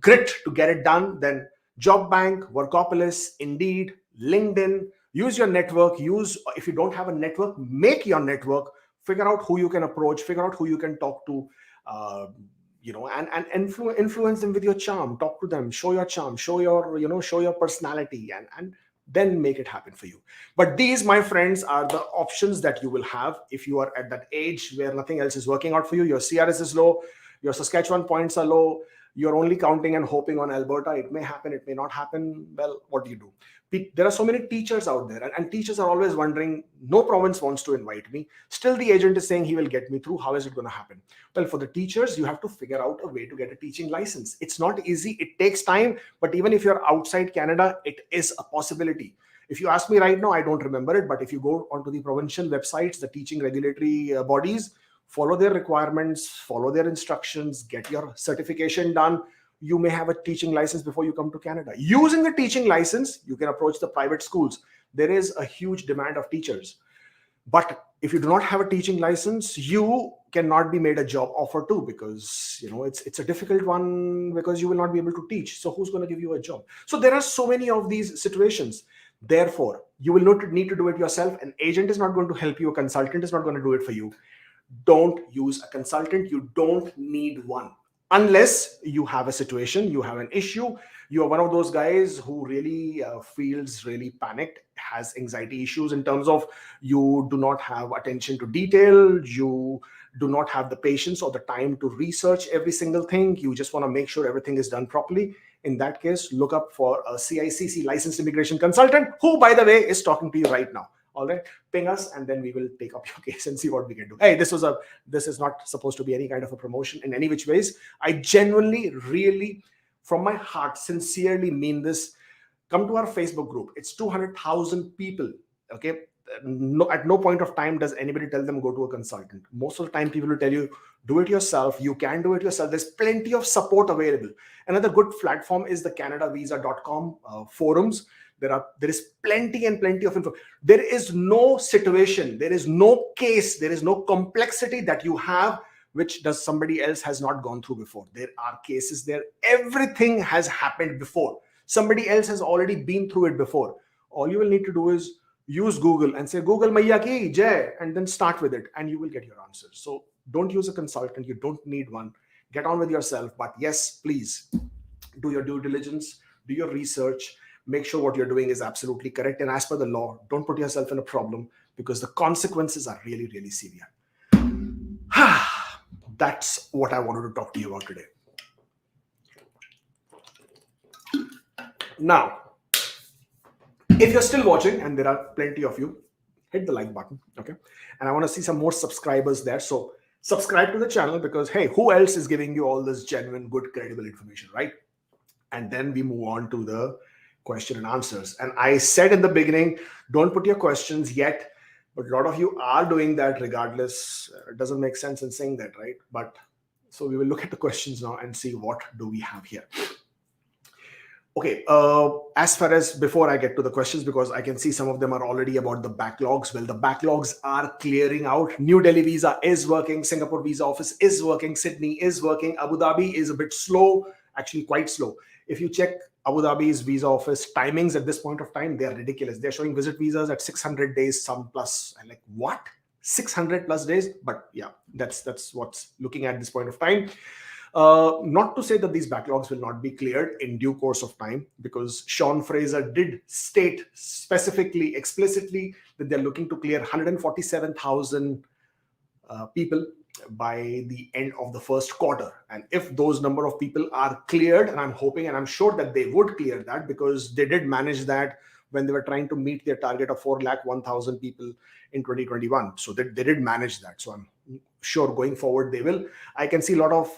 grit to get it done, then Job Bank, Workopolis, Indeed, LinkedIn, use your network. If you don't have a network, make your network. Figure out who you can approach, figure out who you can talk to, and influence them with your charm. Talk to them, show your charm, show your personality, and then make it happen for you. But these, my friends, are the options that you will have if you are at that age where nothing else is working out for you. Your CRS is low, your Saskatchewan points are low, you're only counting and hoping on Alberta. It may happen, it may not happen. Well, what do you do? There are so many teachers out there, and teachers are always wondering, no province wants to invite me. Still, the agent is saying he will get me through. How is it going to happen? Well, for the teachers, you have to figure out a way to get a teaching license. It's not easy. It takes time. But even if you're outside Canada, it is a possibility. If you ask me right now, I don't remember it. But if you go onto the provincial websites, the teaching regulatory bodies, follow their requirements, follow their instructions, get your certification done, you may have a teaching license before you come to Canada. Using the teaching license, you can approach the private schools. There is a huge demand of teachers. But if you do not have a teaching license, you cannot be made a job offer too, because it's a difficult one, because you will not be able to teach. So who's going to give you a job? So there are so many of these situations. Therefore, you will not need to do it yourself. An agent is not going to help you. A consultant is not going to do it for you. Don't use a consultant. You don't need one. Unless you have a situation, you have an issue, you are one of those guys who really feels really panicked, has anxiety issues in terms of you do not have attention to detail, you do not have the patience or the time to research every single thing, you just want to make sure everything is done properly. In that case, look up for a CICC licensed immigration consultant, who, by the way, is talking to you right now. All right, ping us and then we will take up your case and see what we can do. Hey, this is not supposed to be any kind of a promotion in any which ways. I genuinely, really, from my heart, sincerely mean this. Come to our Facebook group. It's 200,000 people. Okay, at no point of time does anybody tell them go to a consultant. Most of the time, people will tell you do it yourself. You can do it yourself. There's plenty of support available. Another good platform is the CanadaVisa.com forums. There is plenty and plenty of info. There is no situation, there is no case, there is no complexity that you have which does somebody else has not gone through before. There are cases there. Everything has happened before. Somebody else has already been through it before. All you will need to do is use Google and say, Google Maiya ki jai, and then start with it, and you will get your answers. So don't use a consultant. You don't need one. Get on with yourself. But yes, please do your due diligence, do your research, make sure what you're doing is absolutely correct. And as per the law, don't put yourself in a problem because the consequences are really, really severe. That's what I wanted to talk to you about today. Now, if you're still watching, and there are plenty of you, hit the like button, okay? And I want to see some more subscribers there. So subscribe to the channel because, hey, who else is giving you all this genuine, good, credible information, right? And then we move on to the question and answers. And I said in the beginning, don't put your questions yet, but a lot of you are doing that regardless. It doesn't make sense in saying that, right? But so we will look at the questions now and see what do we have here. Okay, as far as before I get to the questions, because I can see some of them are already about the backlogs. Well, the backlogs are clearing out. New Delhi visa is working. Singapore visa office is working. Sydney is working. Abu Dhabi is a bit slow, actually quite slow. If you check Abu Dhabi's visa office timings at this point of time, they are ridiculous. They're showing visit visas at 600 days, some plus. I'm like, what? 600 plus days? But yeah, that's what's looking at this point of time. Not to say that these backlogs will not be cleared in due course of time, because Sean Fraser did state specifically, explicitly, that they're looking to clear 147,000 people by the end of the first quarter. And if those number of people are cleared, and I'm hoping and I'm sure that they would clear that, because they did manage that when they were trying to meet their target of 4,01,000 people in 2021. So they did manage that. So I'm sure going forward they will. I can see a lot of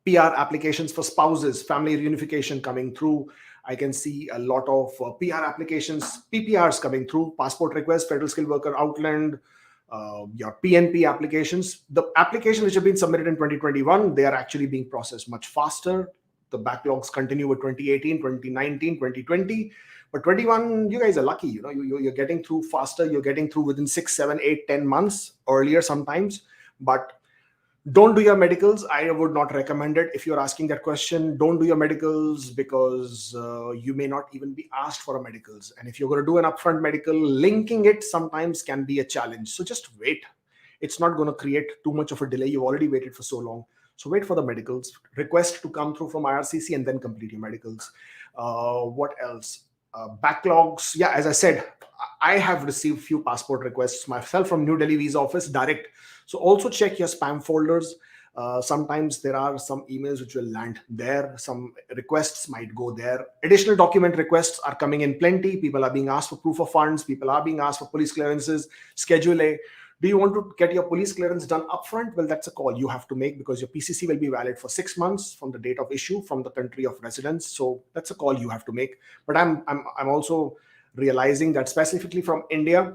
PR applications for spouses, family reunification coming through. I can see a lot of PR applications, PPRs coming through, passport requests, federal skilled worker outland, your PNP applications. The applications which have been submitted in 2021, they are actually being processed much faster. The backlogs continue with 2018, 2019, 2020. But 21, you guys are lucky. You know, you're getting through faster. You're getting through within 6, 7, 8, 10 months, earlier sometimes. But don't do your medicals. I would not recommend it. If you're asking that question, don't do your medicals, because you may not even be asked for a medicals. And if you're going to do an upfront medical, linking it sometimes can be a challenge. So just wait. It's not going to create too much of a delay. You've already waited for so long. So wait for the medicals. Request to come through from IRCC and then complete your medicals. What else? Backlogs. Yeah, as I said, I have received few passport requests myself from New Delhi visa office direct. So also check your spam folders. Sometimes there are some emails which will land there. Some requests might go there. Additional document requests are coming in plenty. People are being asked for proof of funds. People are being asked for police clearances. Schedule A. Do you want to get your police clearance done upfront? Well, that's a call you have to make, because your PCC will be valid for 6 months from the date of issue from the country of residence. So that's a call you have to make. But I'm also realizing that specifically from India,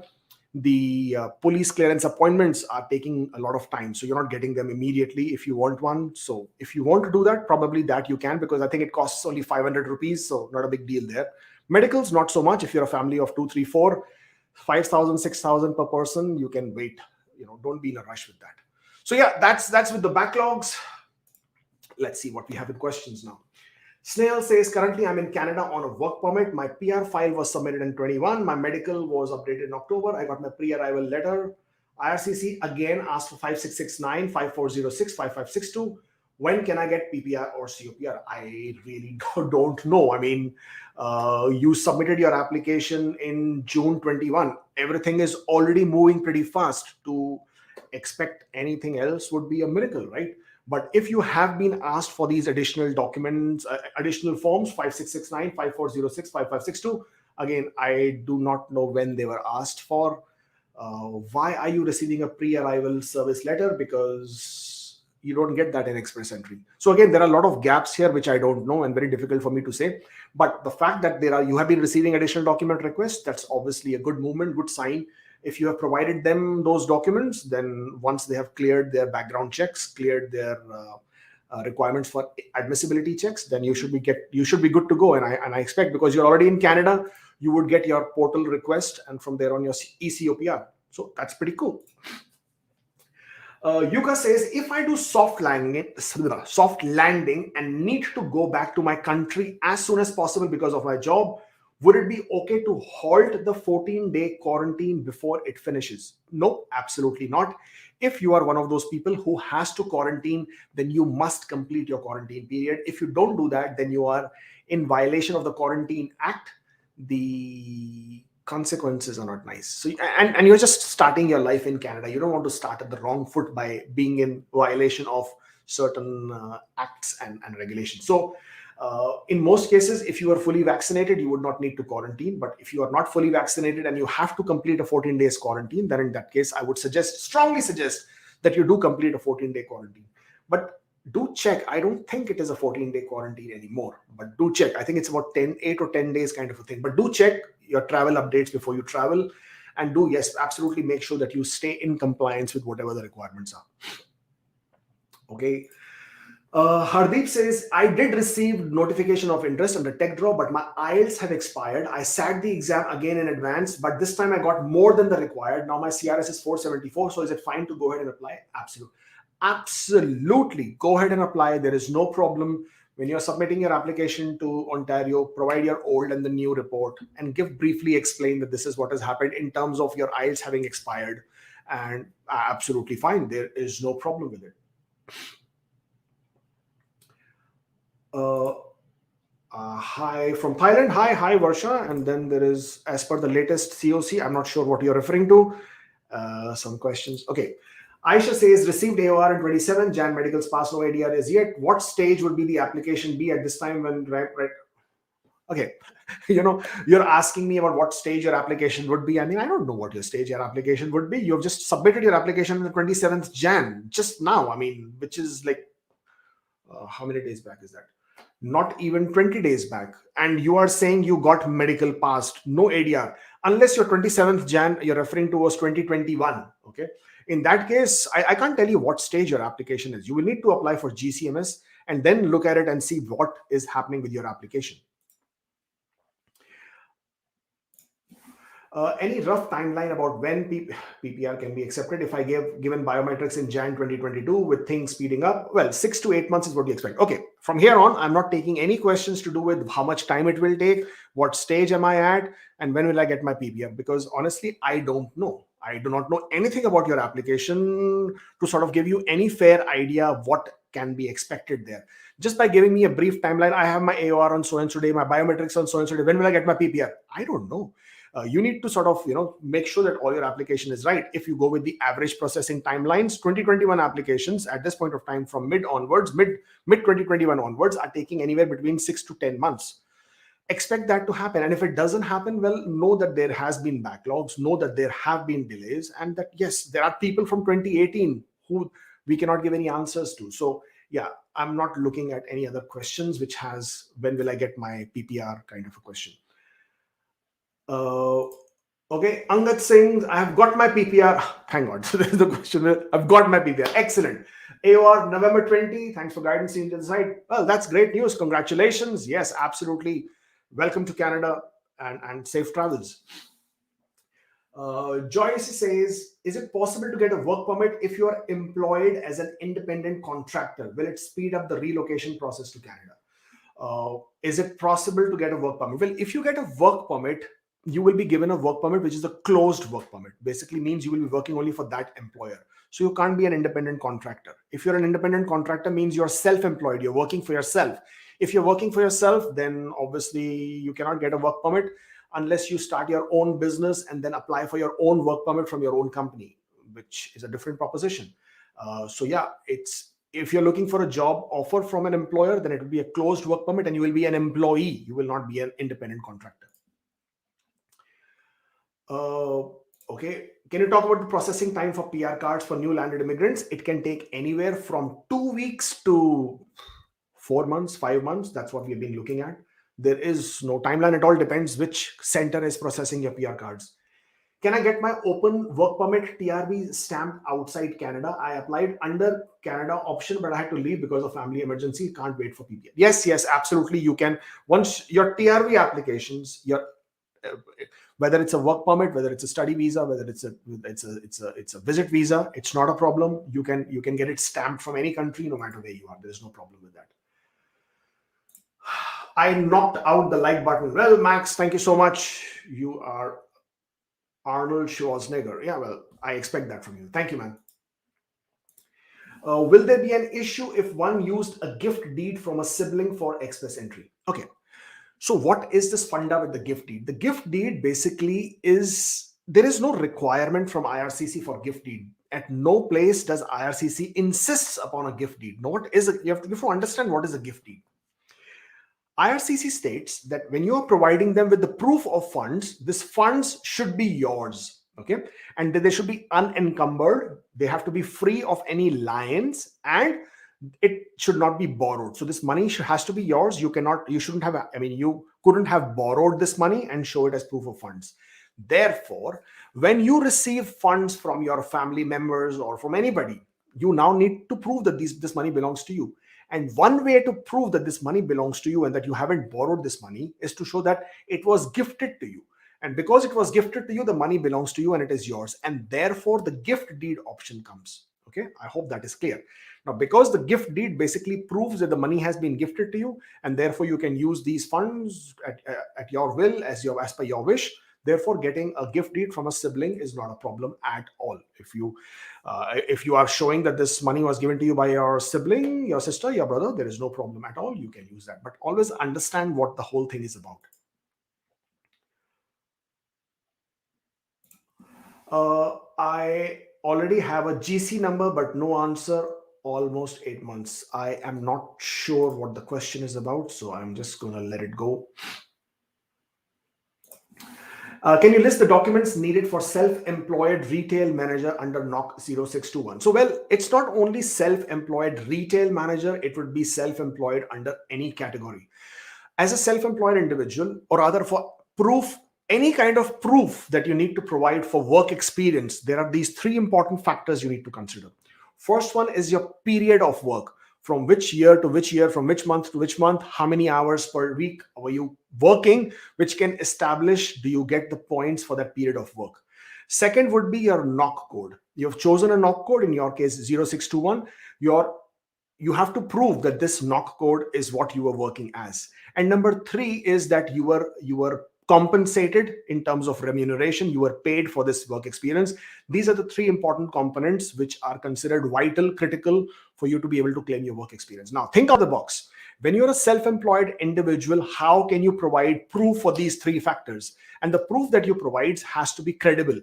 the police clearance appointments are taking a lot of time. So you're not getting them immediately if you want one. So if you want to do that, probably that you can, because I think it costs only 500 rupees. So not a big deal there. Medicals, not so much. If you're a family of 2, 3, 4, 5,000, 6,000 per person, you can wait. You know, don't be in a rush with that. So yeah, that's with the backlogs. Let's see what we have in questions now. Snail says, currently I'm in Canada on a work permit. My PR file was submitted in 21. My medical was updated in October. I got my pre-arrival letter. IRCC again asked for 5669, 5406, 5562. When can I get PPR or COPR? I really don't know. I mean, you submitted your application in June 21. Everything is already moving pretty fast. To expect anything else would be a miracle, right? But if you have been asked for these additional documents, additional forms, 5669, 5406, 5562, again, I do not know when they were asked for. Why are you receiving a pre-arrival service letter? Because you don't get that in express entry. So again, there are a lot of gaps here, which I don't know and very difficult for me to say. But the fact that you have been receiving additional document requests, that's obviously a good movement, good sign. If you have provided them those documents, then once they have cleared their background checks, cleared their requirements for admissibility checks, then you should be good to go. And I expect, because you're already in Canada, you would get your portal request, and from there on your ECOPR. So that's pretty cool. Yuka says, if I do soft landing and need to go back to my country as soon as possible because of my job, would it be okay to halt the 14-day quarantine before it finishes? No, absolutely not. If you are one of those people who has to quarantine, then you must complete your quarantine period. If you don't do that, then you are in violation of the Quarantine Act. The consequences are not nice. So, and you're just starting your life in Canada. You don't want to start at the wrong foot by being in violation of certain acts and regulations. So in most cases, if you are fully vaccinated, you would not need to quarantine. But if you are not fully vaccinated and you have to complete a 14 days quarantine, then in that case, I would strongly suggest that you do complete a 14-day quarantine. But do check. I don't think it is a 14-day quarantine anymore, but do check. I think it's about 8 or 10 days kind of a thing. But do check your travel updates before you travel, and yes, absolutely make sure that you stay in compliance with whatever the requirements are. Okay. Hardeep says, I did receive notification of interest under tech draw, but my IELTS have expired. I sat the exam again in advance, but this time I got more than the required. Now my CRS is 474. So is it fine to go ahead and apply? Absolutely. Go ahead and apply. There is no problem. When you're submitting your application to Ontario, provide your old and the new report and briefly explain that this is what has happened in terms of your IELTS having expired, and absolutely fine. There is no problem with it. Hi from Thailand. Hi Varsha. And then there is, as per the latest COC, I'm not sure what you're referring to. Some questions. Okay. Aisha says, received AOR in 27, Jan medicals pass, no ADR is yet. What stage would be the application be at this time when, right? Okay. You're asking me about what stage your application would be. I mean, I don't know what your stage your application would be. You've just submitted your application on the 27th Jan, just now. I mean, which is like, how many days back is that? Not even 20 days back. And you are saying you got medical passed, no ADR. Unless your 27th Jan you're referring to was 2021. Okay. In that case, I can't tell you what stage your application is. You will need to apply for GCMS and then look at it and see what is happening with your application. Any rough timeline about when PPR can be accepted if I given biometrics in Jan 2022 with things speeding up? Well, 6 to 8 months is what we expect. Okay, from here on, I'm not taking any questions to do with how much time it will take, what stage am I at, and when will I get my PPR? Because honestly, I don't know. I do not know anything about your application to sort of give you any fair idea of what can be expected there. Just by giving me a brief timeline, I have my AOR on so-and-so day, my biometrics on so-and-so day, when will I get my PPR? I don't know. You need to sort of, make sure that all your application is right. If you go with the average processing timelines, 2021 applications at this point of time from mid 2021 onwards are taking anywhere between 6 to 10 months. Expect that to happen. And if it doesn't happen, well, know that there has been backlogs, know that there have been delays, and that, yes, there are people from 2018 who we cannot give any answers to. So yeah, I'm not looking at any other questions which has, when will I get my PPR kind of a question. Okay, Angad Singh, I have got my PPR. Thank God. So there's the question. I've got my PPR. Excellent. AOR November 20. Thanks for guidance to the site. Well, that's great news. Congratulations. Yes, absolutely. Welcome to Canada and safe travels. Joyce says, is it possible to get a work permit if you are employed as an independent contractor? Will it speed up the relocation process to Canada? Is it possible to get a work permit? Well, if you get a work permit, you will be given a work permit, which is a closed work permit. Basically means you will be working only for that employer. So you can't be an independent contractor. If you're an independent contractor, means you're self-employed. You're working for yourself. If you're working for yourself, then obviously you cannot get a work permit unless you start your own business and then apply for your own work permit from your own company, which is a different proposition. So yeah, if you're looking for a job offer from an employer, then it will be a closed work permit and you will be an employee. You will not be an independent contractor. Okay. Can you talk about the processing time for PR cards for new landed immigrants? It can take anywhere from 2 weeks to 4 months, 5 months. That's what we've been looking at. There is no timeline. It all depends which center is processing your PR cards. Can I get my open work permit TRB stamped outside Canada? I applied under Canada option, but I had to leave because of family emergency. Can't wait for PPL. Yes, yes, absolutely. You can, once your TRB applications, your uh, whether it's a work permit, whether it's a study visa, whether it's a visit visa, it's not a problem. You can get it stamped from any country, no matter where you are. There's no problem with that. I knocked out the like button. Well, Max, thank you so much. You are Arnold Schwarzenegger. Yeah, well, I expect that from you. Thank you, man. Will there be an issue if one used a gift deed from a sibling for express entry? Okay. So, what is this funda with the gift deed? The gift deed basically is, there is no requirement from IRCC for gift deed. At no place does IRCC insists upon a gift deed. You have to understand what is a gift deed. IRCC states that when you are providing them with the proof of funds, this funds should be yours, okay, and they should be unencumbered. They have to be free of any liens, and it should not be borrowed. So this money has to be yours. You shouldn't have, I mean, you couldn't have borrowed this money and show it as proof of funds. Therefore, when you receive funds from your family members or from anybody, you now need to prove that this money belongs to you. And one way to prove that this money belongs to you and that you haven't borrowed this money is to show that it was gifted to you. And because it was gifted to you, the money belongs to you and it is yours. And therefore, the gift deed option comes. Okay, I hope that is clear. Now, because the gift deed basically proves that the money has been gifted to you, and therefore you can use these funds at your will, as per your wish. Therefore, getting a gift deed from a sibling is not a problem at all. If you are showing that this money was given to you by your sibling, your sister, your brother, there is no problem at all. You can use that, but always understand what the whole thing is about. I already have a GC number, but no answer. Almost 8 months. I am not sure what the question is about, so I'm just going to let it go. Can you list the documents needed for self-employed retail manager under NOC 0621? So, well, it's not only self-employed retail manager, it would be self-employed under any category. As a self-employed individual, or rather for proof, any kind of proof that you need to provide for work experience, there are these three important factors you need to consider. First one is your period of work. From which year to which year, from which month to which month, how many hours per week were you working, which can establish do you get the points for that period of work. Second would be your NOC code. You have chosen a NOC code, in your case 0621. You have to prove that this NOC code is what you were working as. And number three is that you were compensated in terms of remuneration. You were paid for this work experience. These are the three important components which are considered vital, critical for you to be able to claim your work experience. Now, think out of the box. When you're a self-employed individual, how can you provide proof for these three factors? And the proof that you provide has to be credible.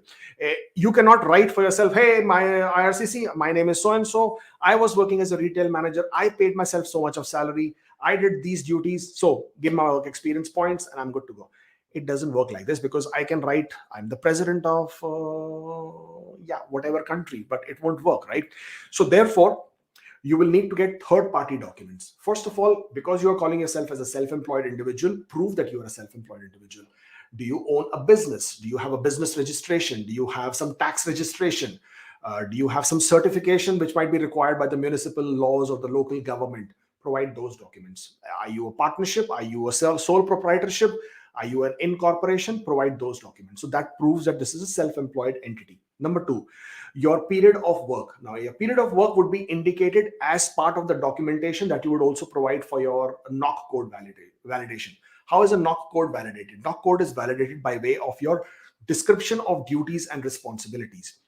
You cannot write for yourself, hey, my IRCC, my name is so-and-so. I was working as a retail manager. I paid myself so much of salary. I did these duties. So give my work experience points and I'm good to go. It doesn't work like this, because I can write, I'm the president of, whatever country, but it won't work, right? So therefore, you will need to get third-party documents. First of all, because you are calling yourself as a self-employed individual, prove that you are a self-employed individual. Do you own a business? Do you have a business registration? Do you have some tax registration? Do you have some certification which might be required by the municipal laws or the local government? Provide those documents. Are you a partnership? Are you a sole proprietorship? Are you an incorporation? Provide those documents. So that proves that this is a self-employed entity. Number two, your period of work. Now, your period of work would be indicated as part of the documentation that you would also provide for your NOC code validation. How is a NOC code validated? NOC code is validated by way of your description of duties and responsibilities.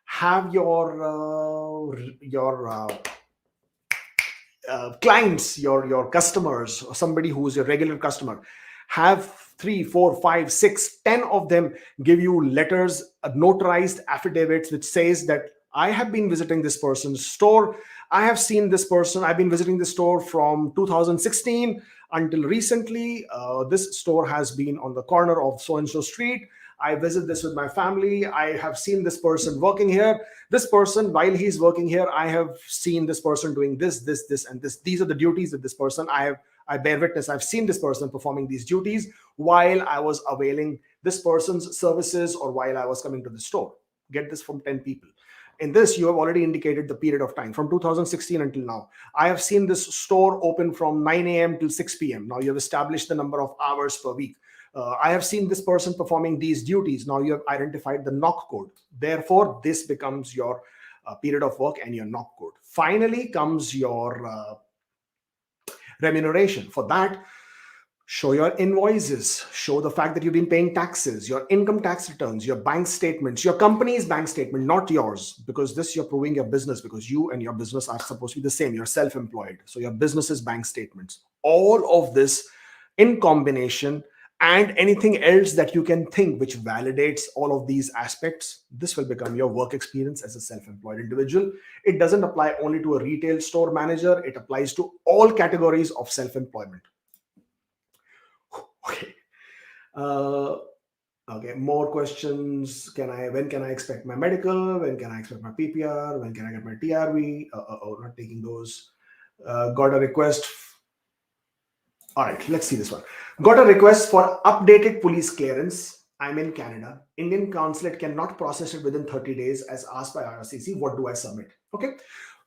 Have your clients, your customers, or somebody who is a regular customer, have 3, 4, 5, 6, 10 of them give you letters, notarized affidavits, which says that I have been visiting this person's store. I have seen this person. I've been visiting the store from 2016 until recently. This store has been on the corner of so-and-so street. I visit this with my family. I have seen this person working here. This person, while he's working here, I have seen this person doing this, and this. These are the duties of this person. I bear witness. I've seen this person performing these duties while I was availing this person's services or while I was coming to the store. Get this from 10 people. In this, you have already indicated the period of time from 2016 until now. I have seen this store open from 9 a.m. till 6 p.m. Now you have established the number of hours per week. I have seen this person performing these duties. Now you have identified the knock code. Therefore, this becomes your period of work and your knock code. Finally comes your remuneration. For that, show your invoices, show the fact that you've been paying taxes, your income tax returns, your bank statements, your company's bank statement, not yours, because this you're proving your business, because you and your business are supposed to be the same. You're self-employed. So your business's bank statements, all of this in combination, and anything else that you can think which validates all of these aspects, this will become your work experience as a self-employed individual. It doesn't apply only to a retail store manager. It applies to all categories of self-employment. Okay. Okay. More questions. When can I expect my medical? When can I expect my PPR? When can I get my TRV? Not taking those. Got a request. All right. Let's see this one. Got a request for updated police clearance. I'm in Canada. Indian consulate cannot process it within 30 days as asked by IRCC. What do I submit? Okay.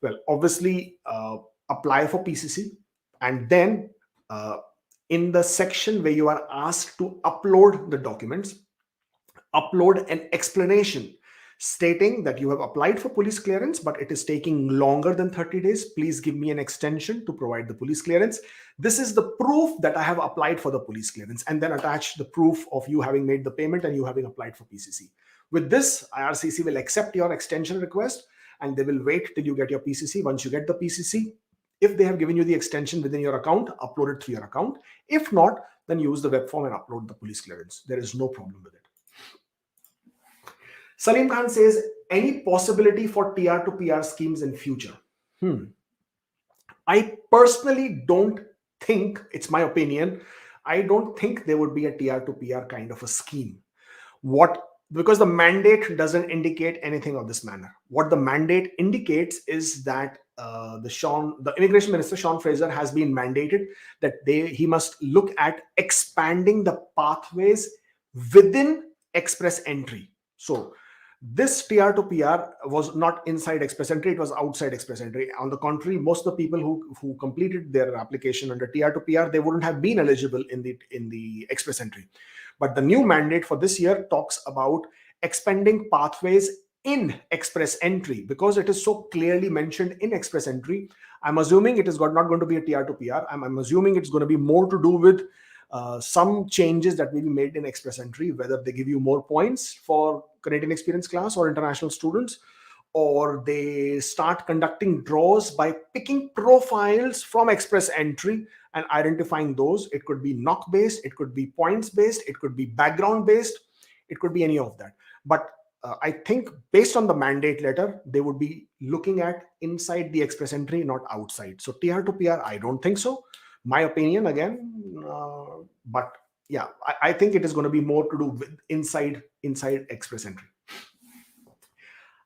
Well, obviously, apply for PCC, and then in the section where you are asked to upload the documents, upload an explanation stating that you have applied for police clearance, but it is taking longer than 30 days. Please give me an extension to provide the police clearance. This is the proof that I have applied for the police clearance, and then attach the proof of you having made the payment and you having applied for PCC. With this, IRCC will accept your extension request and they will wait till you get your PCC. Once you get the PCC, if they have given you the extension within your account, upload it through your account. If not, then use the web form and upload the police clearance. There is no problem with it. Salim Khan says, any possibility for TR to PR schemes in future? I personally don't think, it's my opinion, I don't think there would be a TR to PR kind of a scheme. Because the mandate doesn't indicate anything of this manner. What the mandate indicates is that the immigration minister, Sean Fraser, has been mandated that he must look at expanding the pathways within express entry. So this TR to PR was not inside express entry, it was outside express entry. On the contrary, most of the people who completed their application under TR to PR, they wouldn't have been eligible in the express entry. But the new mandate for this year talks about expanding pathways in express entry. Because it is so clearly mentioned in express entry, I'm assuming it is not going to be a TR to PR. I'm assuming it's going to be more to do with some changes that may be made in express entry, whether they give you more points for Canadian experience class or international students, or they start conducting draws by picking profiles from express entry and identifying those. It could be knock based, it could be points based, it could be background based, it could be any of that. But I think based on the mandate letter, they would be looking at inside the express entry, not outside. So TR to PR, I don't think so. My opinion again, but yeah, I think it is going to be more to do with inside express entry.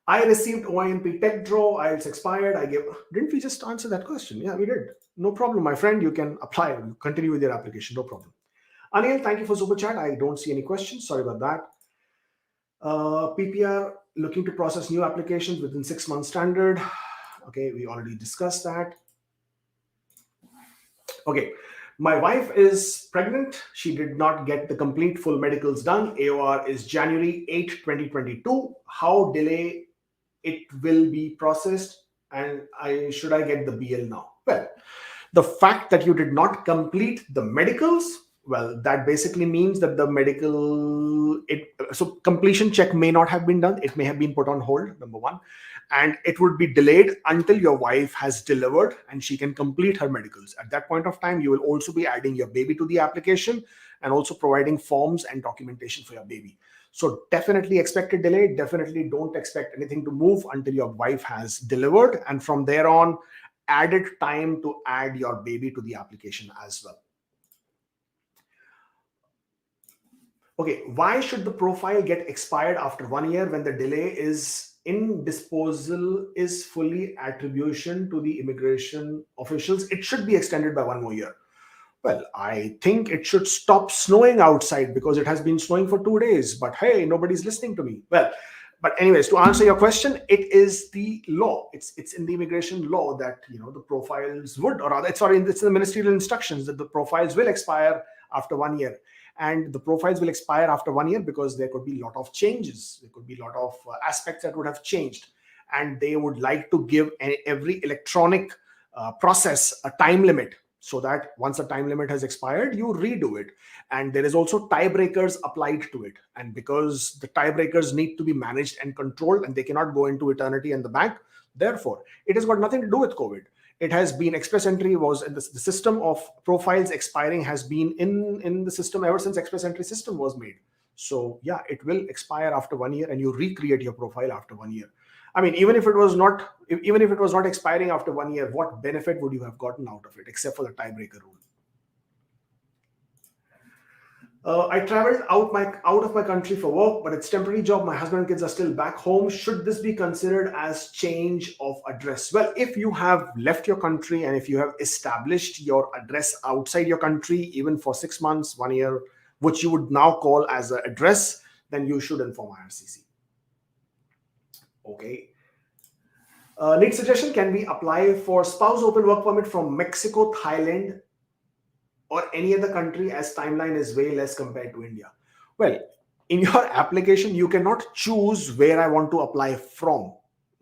I received OIMP tech draw. IELTS expired. Didn't we just answer that question? Yeah, we did. No problem, my friend. You can apply. Continue with your application. No problem. Anil, thank you for super chat. I don't see any questions. Sorry about that. PPR looking to process new applications within 6 months standard. Okay, we already discussed that. Okay, my wife is pregnant. She did not get the complete full medicals done. AOR is January 8, 2022. How delay it will be processed, and should I get the BL now? Well, the fact that you did not complete the medicals, well, that basically means that the so completion check may not have been done. It may have been put on hold, number one, and it would be delayed until your wife has delivered and she can complete her medicals. At that point of time, you will also be adding your baby to the application and also providing forms and documentation for your baby. So definitely expect a delay. Definitely don't expect anything to move until your wife has delivered. And from there on, added time to add your baby to the application as well. Okay, why should the profile get expired after 1 year when the delay is in disposal is fully attribution to the immigration officials? It should be extended by 1 more year. Well, I think it should stop snowing outside because it has been snowing for 2 days. But hey, nobody's listening to me. Well, but anyways, to answer your question, it is the law. It's in the immigration law that the profiles would, or rather, it's in the ministerial instructions that the profiles will expire after 1 year. And the profiles will expire after 1 year because there could be a lot of changes. There could be a lot of aspects that would have changed, and they would like to give every electronic process a time limit, so that once the time limit has expired, you redo it. And there is also tiebreakers applied to it. And because the tiebreakers need to be managed and controlled, and they cannot go into eternity and the bank, therefore, it has got nothing to do with COVID. It has been express entry was in the system of profiles expiring has been in the system ever since express entry system was made. So yeah, it will expire after 1 year, and you recreate your profile after 1 year. I mean, even if it was not expiring after 1 year, what benefit would you have gotten out of it except for the tiebreaker rule? I traveled out of my country for work, but it's temporary job. My husband and kids are still back home. Should this be considered as change of address? Well, if you have left your country and if you have established your address outside your country, even for 6 months, 1 year, which you would now call as an address, then you should inform IRCC. Okay. Next suggestion: can we apply for spouse open work permit from Mexico, Thailand, or any other country, as timeline is way less compared to India? Well, in your application, you cannot choose where I want to apply from.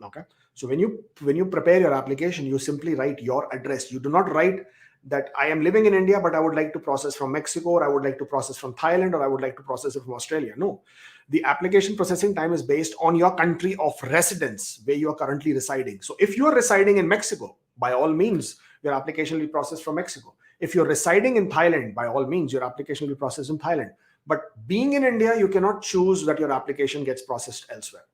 Okay. So when you prepare your application, you simply write your address. You do not write that I am living in India, but I would like to process from Mexico, or I would like to process from Thailand, or I would like to process it from Australia. No, the application processing time is based on your country of residence, where you are currently residing. So if you are residing in Mexico, by all means, your application will be processed from Mexico. If you're residing in Thailand, by all means, your application will be processed in Thailand. But being in India, you cannot choose that your application gets processed elsewhere.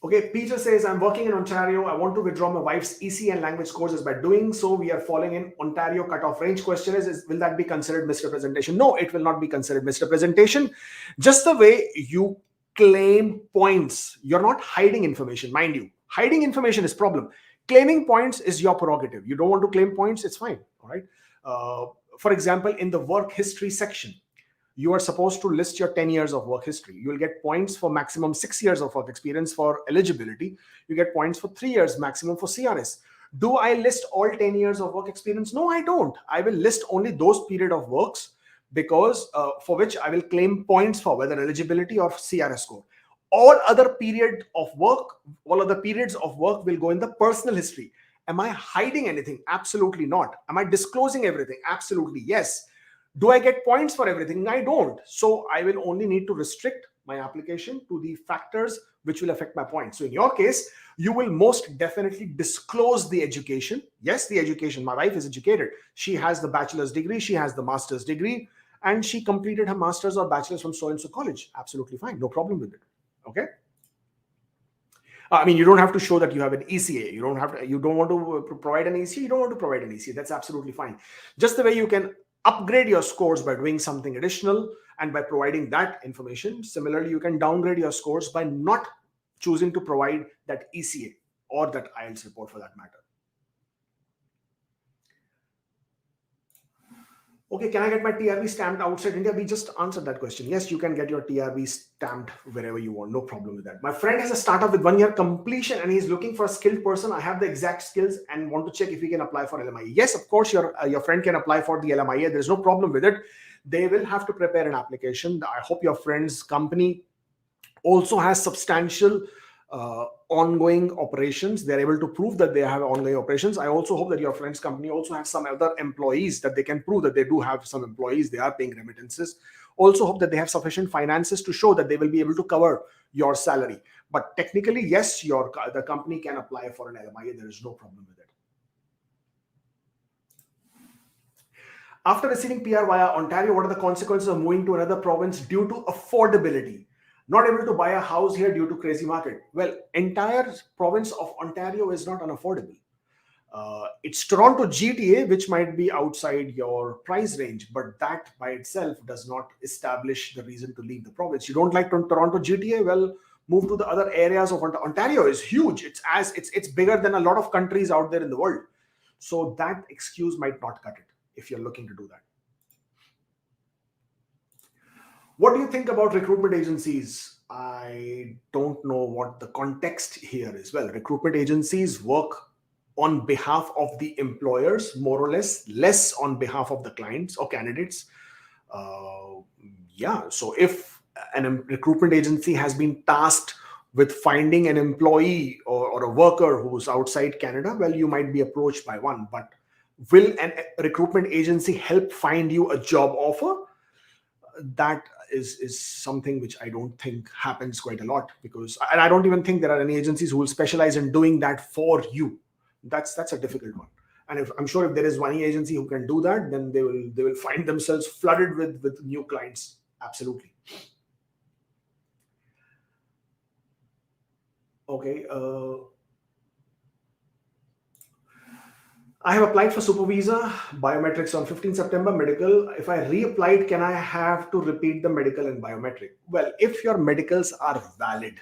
Okay, Peter says, I'm working in Ontario. I want to withdraw my wife's EC and language courses. By doing so, we are falling in Ontario cutoff range. Question is, will that be considered misrepresentation? No, it will not be considered misrepresentation. Just the way you claim points, you're not hiding information, mind you. Hiding information is problem. Claiming points is your prerogative. You don't want to claim points, it's fine. All right. For example, in the work history section, you are supposed to list your 10 years of work history. You will get points for maximum 6 years of work experience for eligibility. You get points for 3 years maximum for CRS. Do I list all 10 years of work experience? No, I don't. I will list only those period of works because for which I will claim points for, whether eligibility or CRS score. All other periods of work will go in the personal history. Am I hiding anything? Absolutely not. Am I disclosing everything? Absolutely yes. Do I get points for everything? I don't. So I will only need to restrict my application to the factors which will affect my points. So in your case, you will most definitely disclose the education. Yes, the education. My wife is educated. She has the bachelor's degree. She has the master's degree. And she completed her master's or bachelor's from so-and-so college. Absolutely fine. No problem with it. Okay. I mean, you don't have to show that you have an ECA. You don't want to provide an ECA. You don't want to provide an ECA. That's absolutely fine. Just the way you can upgrade your scores by doing something additional and by providing that information. Similarly, you can downgrade your scores by not choosing to provide that ECA or that IELTS report for that matter. Okay, can I get my TRB stamped outside India? We just answered that question. Yes, you can get your TRB stamped wherever you want. No problem with that. My friend has a startup with 1 year completion and he's looking for a skilled person. I have the exact skills and want to check if he can apply for LMIA. Yes, of course, your friend can apply for the LMIA. There's no problem with it. They will have to prepare an application. I hope your friend's company also has substantial ongoing operations. They're able to prove that they have ongoing operations. I also hope that your friend's company also has some other employees that they can prove that they do have some employees. They are paying remittances. Also hope that they have sufficient finances to show that they will be able to cover your salary. But technically, yes, the company can apply for an LMIA. There is no problem with it. After receiving PR via Ontario, what are the consequences of moving to another province due to affordability? Not able to buy a house here due to crazy market. Well, entire province of Ontario is not unaffordable. It's Toronto GTA, which might be outside your price range, but that by itself does not establish the reason to leave the province. You don't like Toronto GTA? Well, move to the other areas of Ontario. Is huge. It's bigger than a lot of countries out there in the world. So that excuse might not cut it if you're looking to do that. What do you think about recruitment agencies? I don't know what the context here is. Well, recruitment agencies work on behalf of the employers, more or less on behalf of the clients or candidates. Uh, yeah, so if recruitment agency has been tasked with finding an employee or a worker who's outside Canada, well, you might be approached by one. But will a recruitment agency help find you a job offer? That is something which I don't think happens quite a lot, because and I don't even think there are any agencies who will specialize in doing that for you. That's a difficult one. And if I'm sure if there is one agency who can do that, then they will find themselves flooded with new clients. Absolutely. Okay. I have applied for super visa, biometrics on 15 September, medical. If I reapplied, can I have to repeat the medical and biometric? Well, if your medicals are valid,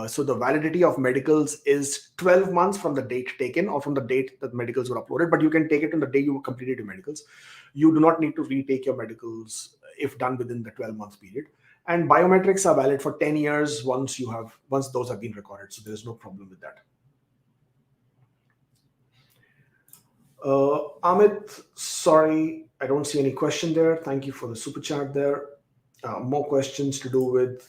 so the validity of medicals is 12 months from the date taken or from the date that medicals were uploaded, but you can take it on the day you completed your medicals. You do not need to retake your medicals if done within the 12-month period. And biometrics are valid for 10 years once those have been recorded. So there is no problem with that. Amit, sorry, I don't see any question there. Thank you for the super chat there. More questions to do with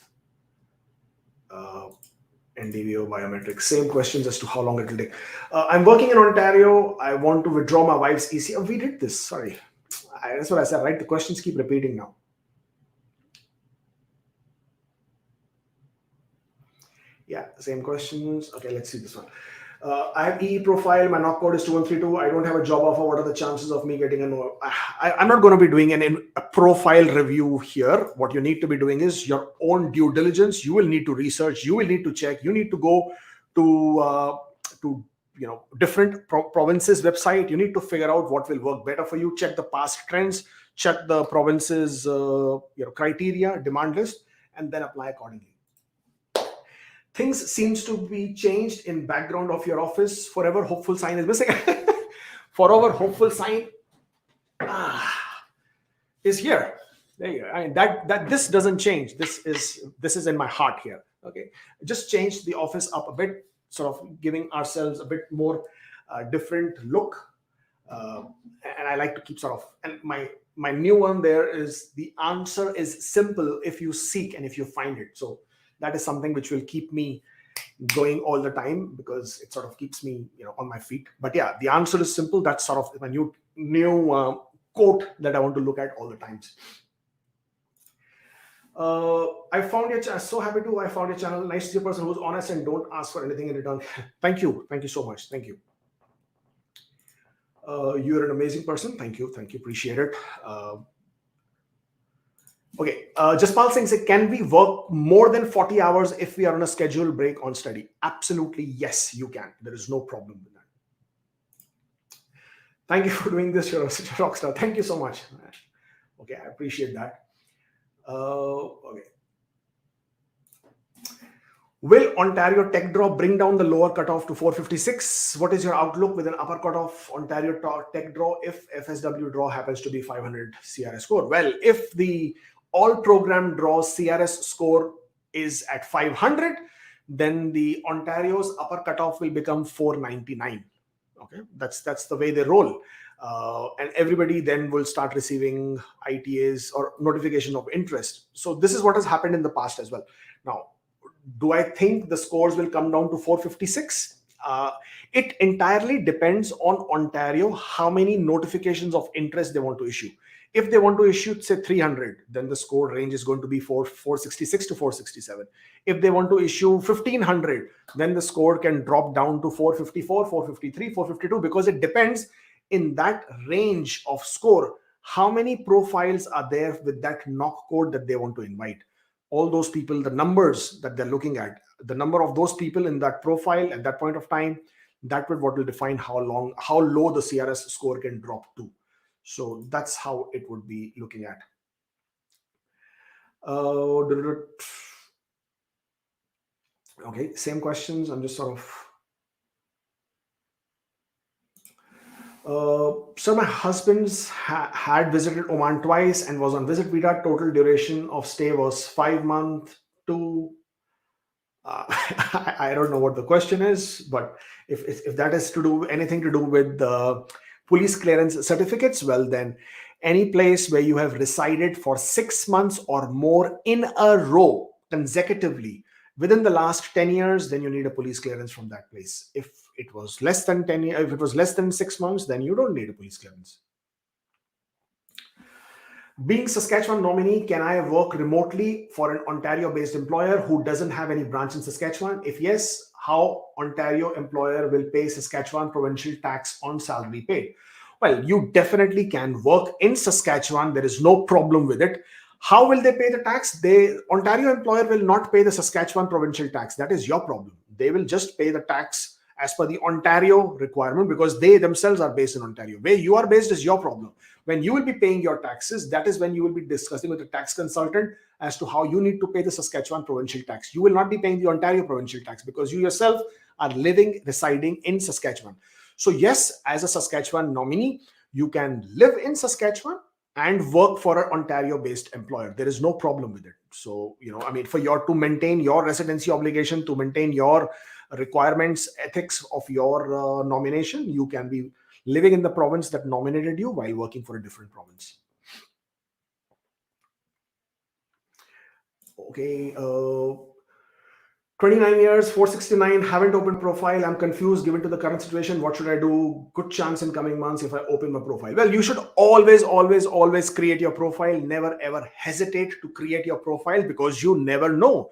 NDVO biometrics. Same questions as to how long it will take. I'm working in Ontario. I want to withdraw my wife's EC. Oh, we did this. Sorry. That's what I said, right? The questions keep repeating now. Yeah, same questions. Okay, let's see this one. I have EE profile. My knock code is 2132. I don't have a job offer. What are the chances of me getting a no? I'm not going to be doing a profile review here. What you need to be doing is your own due diligence. You will need to research. You will need to check. You need to go to different provinces website. You need to figure out what will work better for you. Check the past trends. Check the provinces criteria, demand list, and then apply accordingly. Things seems to be changed in background of your office. Forever hopeful sign is missing. Forever hopeful sign is here. There you go. I mean, that this doesn't change. This is in my heart here. Okay, just change the office up a bit, sort of giving ourselves a bit more different look. And I like to keep sort of, and my new one there is, the answer is simple if you seek and if you find it. So that is something which will keep me going all the time, because it sort of keeps me on my feet. But yeah, the answer is simple. That's sort of my new quote that I want to look at all the times. I found your channel. So happy to. I found your channel. Nice to see a person who's honest and don't ask for anything in return. Thank you so much. Thank you. You're an amazing person. Thank you, appreciate it. Okay, Jaspal Singh said, can we work more than 40 hours if we are on a scheduled break on study? Absolutely, yes, you can. There is no problem with that. Thank you for doing this. You're such a rock star. Thank you so much. Okay, I appreciate that. Okay. Will Ontario tech draw bring down the lower cutoff to 456? What is your outlook with an upper cutoff Ontario tech draw if FSW draw happens to be 500 CRS score? Well, if the all program draws CRS score is at 500, then the Ontario's upper cutoff will become 499. Okay, that's the way they roll. And everybody then will start receiving ITAs or notification of interest. So this is what has happened in the past as well. Now, do I think the scores will come down to 456? It entirely depends on Ontario, how many notifications of interest they want to issue. If they want to issue, say, 300, then the score range is going to be 466 to 467. If they want to issue 1500, then the score can drop down to 454, 453, 452, because it depends in that range of score, how many profiles are there with that knock code that they want to invite. All those people, the numbers that they're looking at, the number of those people in that profile at that point of time, that will define how low the CRS score can drop to. So that's how it would be looking at. Okay, same questions. I'm just sort of So my husband's had visited Oman twice and was on visit visa. Total duration of stay was 5 months to I don't know what the question is, but if that is to do anything to do with the police clearance certificates, well then any place where you have resided for 6 months or more in a row consecutively within the last 10 years, then you need a police clearance from that place. If it was less than 10 years, if it was less than 6 months, then you don't need a police clearance. Being Saskatchewan nominee, can I work remotely for an Ontario-based employer who doesn't have any branch in Saskatchewan? If yes, how Ontario employer will pay Saskatchewan provincial tax on salary paid? Well, you definitely can work in Saskatchewan. There is no problem with it. How will they pay the tax? Ontario employer will not pay the Saskatchewan provincial tax. That is your problem. They will just pay the tax as per the Ontario requirement because they themselves are based in Ontario. Where you are based is your problem. When you will be paying your taxes, that is when you will be discussing with the tax consultant as to how you need to pay the Saskatchewan provincial tax. You will not be paying the Ontario provincial tax because you yourself are residing in Saskatchewan. So yes, as a Saskatchewan nominee, you can live in Saskatchewan and work for an Ontario-based employer. There is no problem with it. So, to maintain your residency obligation, to maintain your requirements, ethics of your nomination, you can be living in the province that nominated you while working for a different province. Okay. 29 years, 469, haven't opened profile. I'm confused given to the current situation. What should I do? Good chance in coming months if I open my profile. Well, you should always create your profile. Never ever hesitate to create your profile because you never know.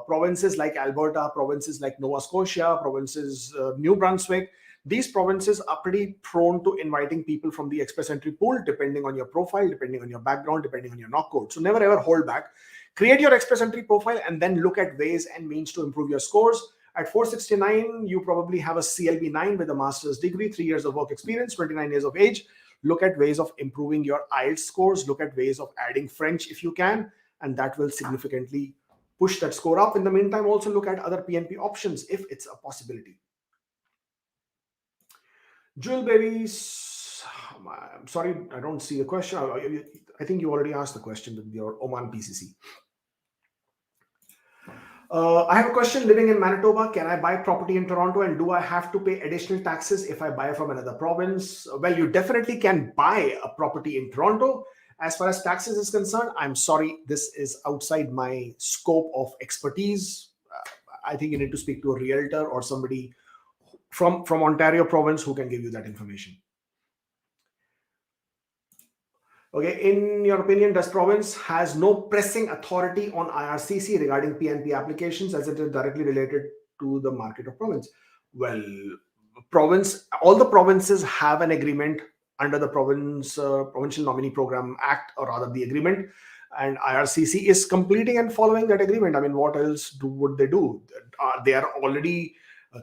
Provinces like Alberta, provinces like Nova Scotia, provinces New Brunswick, these provinces are pretty prone to inviting people from the express entry pool, depending on your profile, depending on your background, depending on your knock code. So never ever hold back. Create your express entry profile and then look at ways and means to improve your scores. At 469, you probably have a CLB 9 with a master's degree, 3 years of work experience, 29 years of age. Look at ways of improving your IELTS scores. Look at ways of adding French if you can, and that will significantly push that score up. In the meantime, also look at other PNP options if it's a possibility. Jewel Babies, I'm sorry, I don't see the question. I think you already asked the question with your Oman PCC. I have a question. Living in Manitoba, can I buy property in Toronto and do I have to pay additional taxes if I buy from another province? Well, you definitely can buy a property in Toronto. As far as taxes is concerned, I'm sorry, this is outside my scope of expertise. I think you need to speak to a realtor or somebody from Ontario province who can give you that information. Okay, in your opinion, does province has no pressing authority on IRCC regarding PNP applications as it is directly related to the market of province? Well, all the provinces have an agreement under the Provincial Nominee Program Act, or rather the agreement, and IRCC is completing and following that agreement. I mean, what else would they do? They are already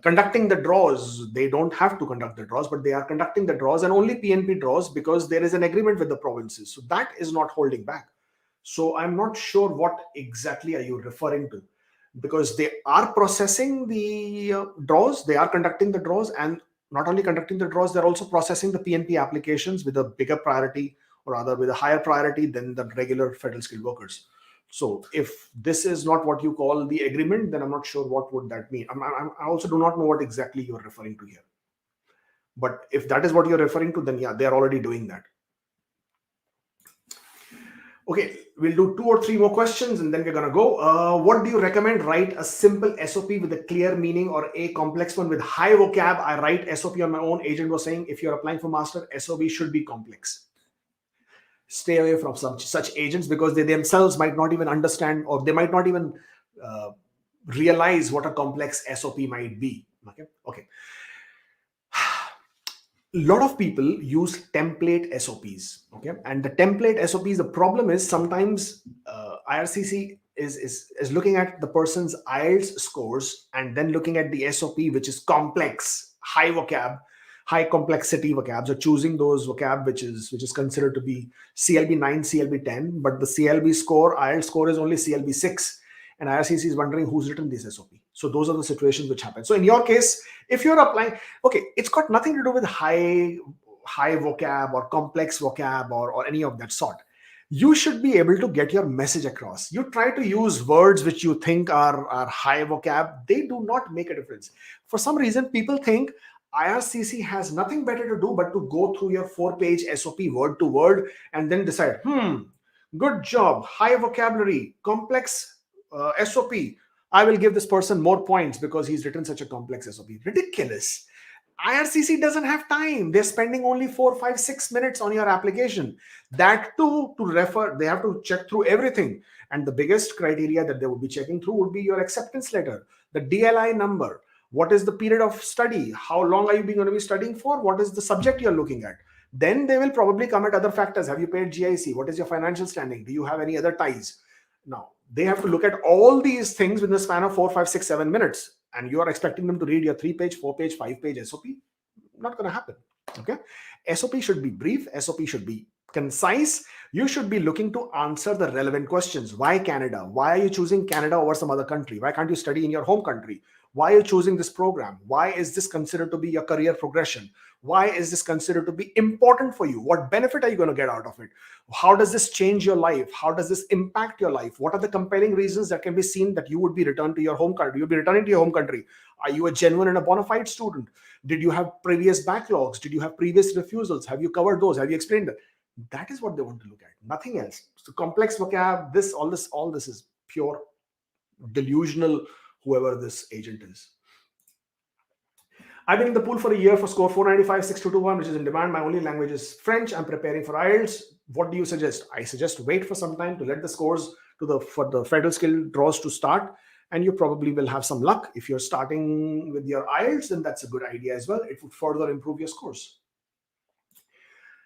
conducting the draws. They don't have to conduct the draws, but they are conducting the draws, and only PNP draws because there is an agreement with the provinces. So that is not holding back. So I'm not sure what exactly are you referring to, because they are processing the draws, they are conducting the draws, and not only conducting the draws, they're also processing the PNP applications with a bigger priority, or rather with a higher priority than the regular federal skilled workers. So if this is not what you call the agreement, then I'm not sure what would that mean. I also do not know what exactly you're referring to here. But if that is what you're referring to, then yeah, they're already doing that. Okay, we'll do 2 or 3 more questions and then we're going to go. What do you recommend? Write a simple SOP with a clear meaning or a complex one with high vocab? I write SOP on my own. Agent was saying if you're applying for master, SOP should be complex. Stay away from such agents because they themselves might not even understand, or they might not even realize what a complex SOP might be. Okay. A lot of people use template SOPs. Okay, and the template SOPs, the problem is sometimes IRCC is looking at the person's IELTS scores and then looking at the SOP, which is complex, high vocab, high complexity vocabs, or choosing those vocab which is considered to be CLB 9, CLB 10, but the CLB score, IELTS score is only CLB 6, and IRCC is wondering who's written this SOP. So those are the situations which happen. So in your case, if you're applying, okay, it's got nothing to do with high high vocab or complex vocab or any of that sort. You should be able to get your message across. You try to use words which you think are high vocab, they do not make a difference. For some reason, people think IRCC has nothing better to do but to go through your 4-page SOP word to word and then decide, good job, high vocabulary, complex SOP. I will give this person more points because he's written such a complex SOP. Ridiculous. IRCC doesn't have time. They're spending only 4, 5, 6 minutes on your application. That too, to refer, they have to check through everything. And the biggest criteria that they would be checking through would be your acceptance letter, the DLI number. What is the period of study? How long are you going to be studying for? What is the subject you're looking at? Then they will probably come at other factors. Have you paid GIC? What is your financial standing? Do you have any other ties? Now, they have to look at all these things within the span of 4, 5, 6, 7 minutes. And you are expecting them to read your 3-page, 4-page, 5-page SOP? Not going to happen. Okay. SOP should be brief. SOP should be concise. You should be looking to answer the relevant questions. Why Canada? Why are you choosing Canada over some other country? Why can't you study in your home country? Why are you choosing this program? Why is this considered to be your career progression? Why is this considered to be important for you? What benefit are you going to get out of it? How does this change your life? How does this impact your life? What are the compelling reasons that can be seen that you would be returned to your home country? You'll be returning to your home country. Are you a genuine and a bona fide student? Did you have previous backlogs? Did you have previous refusals? Have you covered those? Have you explained that? That is what they want to look at. Nothing else. So complex vocab, all this is pure delusional, whoever this agent is. I've been in the pool for a year for score 495, 6221, which is in demand. My only language is French. I'm preparing for IELTS. What do you suggest? I suggest wait for some time to let the scores for the federal skill draws to start, and you probably will have some luck. If you're starting with your IELTS, then that's a good idea as well. It would further improve your scores.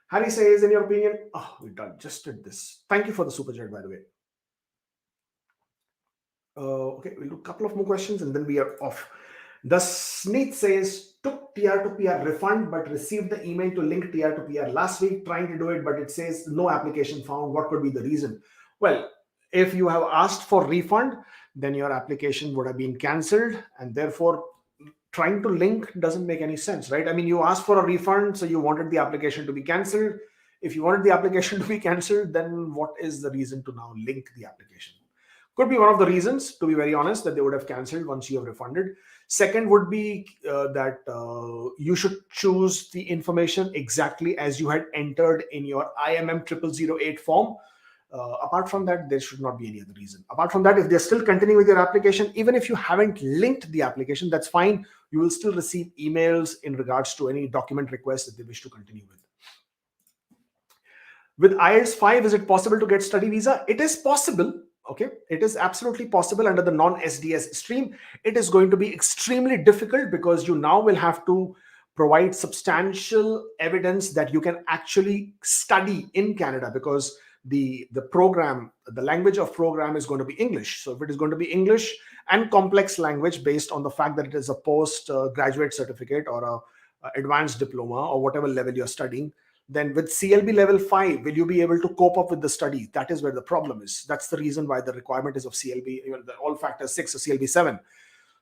Harry says, in your opinion, we just did this. Thank you for the super chat, by the way. Okay, we'll do a couple of more questions and then we are off. The Sneeth says, took TR to PR refund, but received the email to link TR to PR last week, trying to do it, but it says no application found. What could be the reason? Well, if you have asked for refund, then your application would have been cancelled, and therefore trying to link doesn't make any sense, right? I mean, you asked for a refund, so you wanted the application to be cancelled. If you wanted the application to be cancelled, then what is the reason to now link the application? Could be one of the reasons, to be very honest, that they would have cancelled once you have refunded. Second would be that you should choose the information exactly as you had entered in your IMM 0008 form. Apart from that, there should not be any other reason. Apart from that, if they're still continuing with your application, even if you haven't linked the application, that's fine. You will still receive emails in regards to any document requests that they wish to continue with. With IELTS 5, is it possible to get study visa? It is possible. Okay, it is absolutely possible under the non-SDS stream. It is going to be extremely difficult because you now will have to provide substantial evidence that you can actually study in Canada, because the program, the language of program is going to be English. So if it is going to be English and complex language based on the fact that it is a post-graduate certificate or a advanced diploma or whatever level you're studying, then with CLB level 5, will you be able to cope up with the study? That is where the problem is. That's the reason why the requirement is of CLB, the all factor 6 or CLB 7.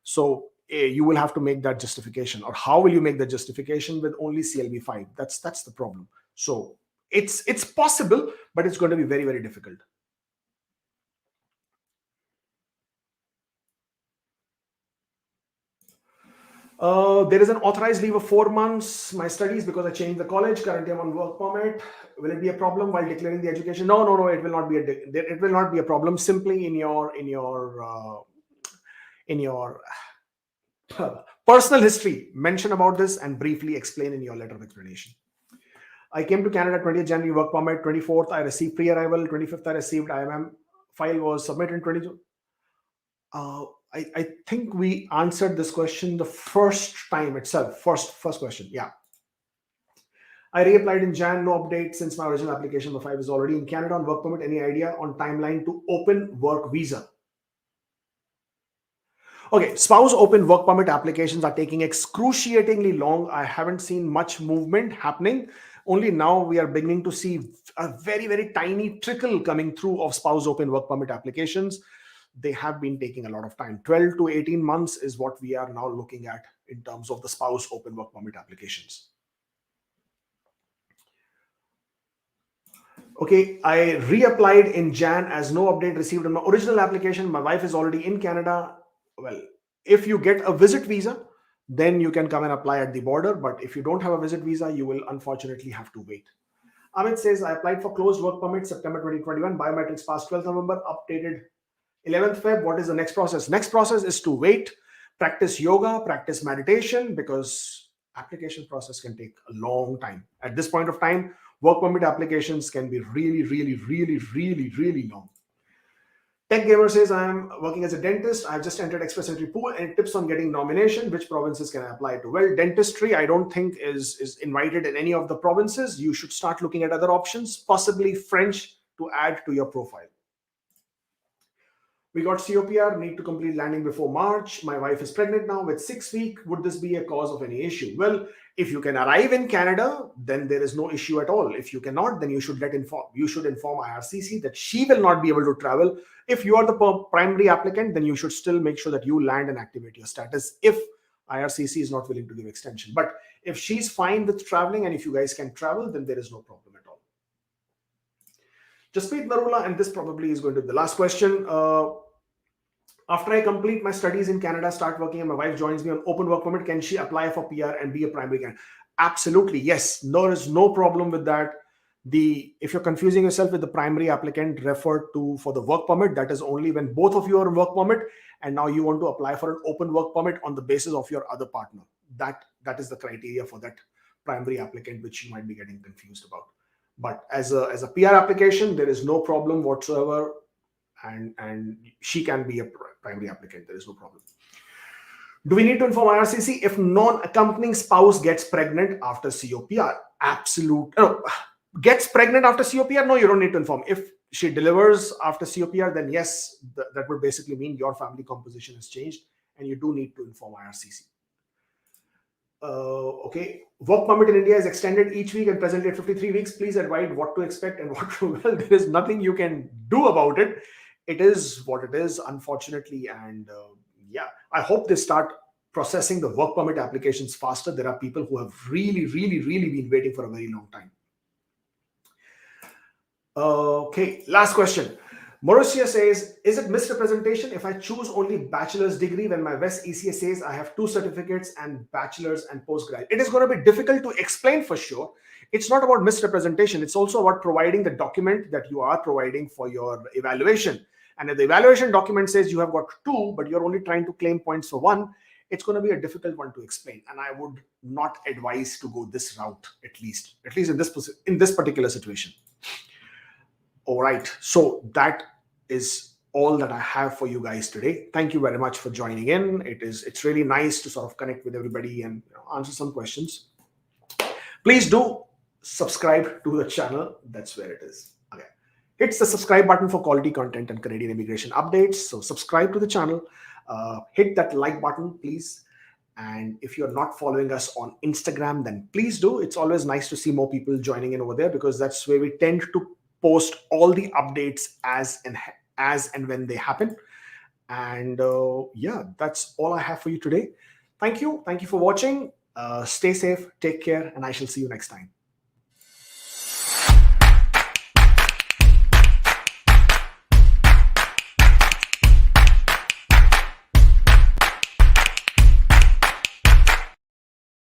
So you will have to make that justification. Or how will you make the justification with only CLB 5? That's the problem. So it's possible, but it's going to be very, very difficult. There is an authorized leave of 4 months. My studies because I changed the college. Currently, I'm on work permit. Will it be a problem while declaring the education? No. It will not be it will not be a problem. Simply in your personal history, mention about this and briefly explain in your letter of explanation. I came to Canada 20th January, work permit. 24th, I received pre-arrival. 25th, I received IMM. File was submitted in 22. I think we answered this question the first time itself. First question. Yeah. I reapplied in Jan. No update since my original application. The 5 is already in Canada on work permit. Any idea on timeline to open work visa? Okay, spouse open work permit applications are taking excruciatingly long. I haven't seen much movement happening. Only now we are beginning to see a very, very tiny trickle coming through of spouse open work permit applications. They have been taking a lot of time. 12 to 18 months is what we are now looking at in terms of the spouse open work permit applications. Okay, I reapplied in Jan as no update received on my original application. My wife is already in Canada. Well, if you get a visit visa, then you can come and apply at the border. But if you don't have a visit visa, you will unfortunately have to wait. Amit says, I applied for closed work permit September 2021, biometrics passed 12th November, updated 11th Feb. What is the next process? Next process is to wait, practice yoga, practice meditation, because application process can take a long time. At this point of time, work permit applications can be really long. Tech Gamer says, I'm working as a dentist. I've just entered Express Entry Pool. Any tips on getting nomination? Which provinces can I apply to? Well, dentistry, I don't think is invited in any of the provinces. You should start looking at other options, possibly French to add to your profile. We got COPR, need to complete landing before March. My wife is pregnant now with 6 weeks. Would this be a cause of any issue? Well, if you can arrive in Canada, then there is no issue at all. If you cannot, then you should inform IRCC that she will not be able to travel. If you are the primary applicant, then you should still make sure that you land and activate your status if IRCC is not willing to give extension. But if she's fine with traveling and if you guys can travel, then there is no problem at all. Jasprit Narula, and this probably is going to be the last question. After I complete my studies in Canada, start working, and my wife joins me on open work permit, can she apply for PR and be a primary candidate? Absolutely, yes. There is no problem with that. If you're confusing yourself with the primary applicant referred to for the work permit, that is only when both of you are on work permit, and now you want to apply for an open work permit on the basis of your other partner. That is the criteria for that primary applicant, which you might be getting confused about. But as a PR application, there is no problem whatsoever. And she can be a primary applicant. There is no problem. Do we need to inform IRCC if non-accompanying spouse gets pregnant after COPR? Absolutely. No, gets pregnant after COPR? No, you don't need to inform. If she delivers after COPR, then yes, that would basically mean your family composition has changed, and you do need to inform IRCC. Okay, work permit in India is extended each week and presently at 53 weeks. Please advise what to expect and what to. Well, there is nothing you can do about it. It is what it is, unfortunately. And yeah, I hope they start processing the work permit applications faster. There are people who have really been waiting for a very long time. Okay, last question. Mauricia says, is it misrepresentation if I choose only bachelor's degree when my West ECA says I have 2 certificates and bachelor's and postgrad? It is going to be difficult to explain for sure. It's not about misrepresentation. It's also about providing the document that you are providing for your evaluation. And if the evaluation document says you have got 2, but you're only trying to claim points for 1, it's going to be a difficult one to explain. And I would not advise to go this route, at least in this particular situation. All right. So that is all that I have for you guys today. Thank you very much for joining in. It's really nice to sort of connect with everybody and answer some questions. Please do subscribe to the channel. That's where it is. Okay. Hit the subscribe button for quality content and Canadian immigration updates. So subscribe to the channel. Hit that like button, please. And if you're not following us on Instagram, then please do. It's always nice to see more people joining in over there, because that's where we tend to post all the updates as and when they happen. And yeah, that's all I have for you today. Thank you for watching. Stay safe, take care, and I shall see you next time.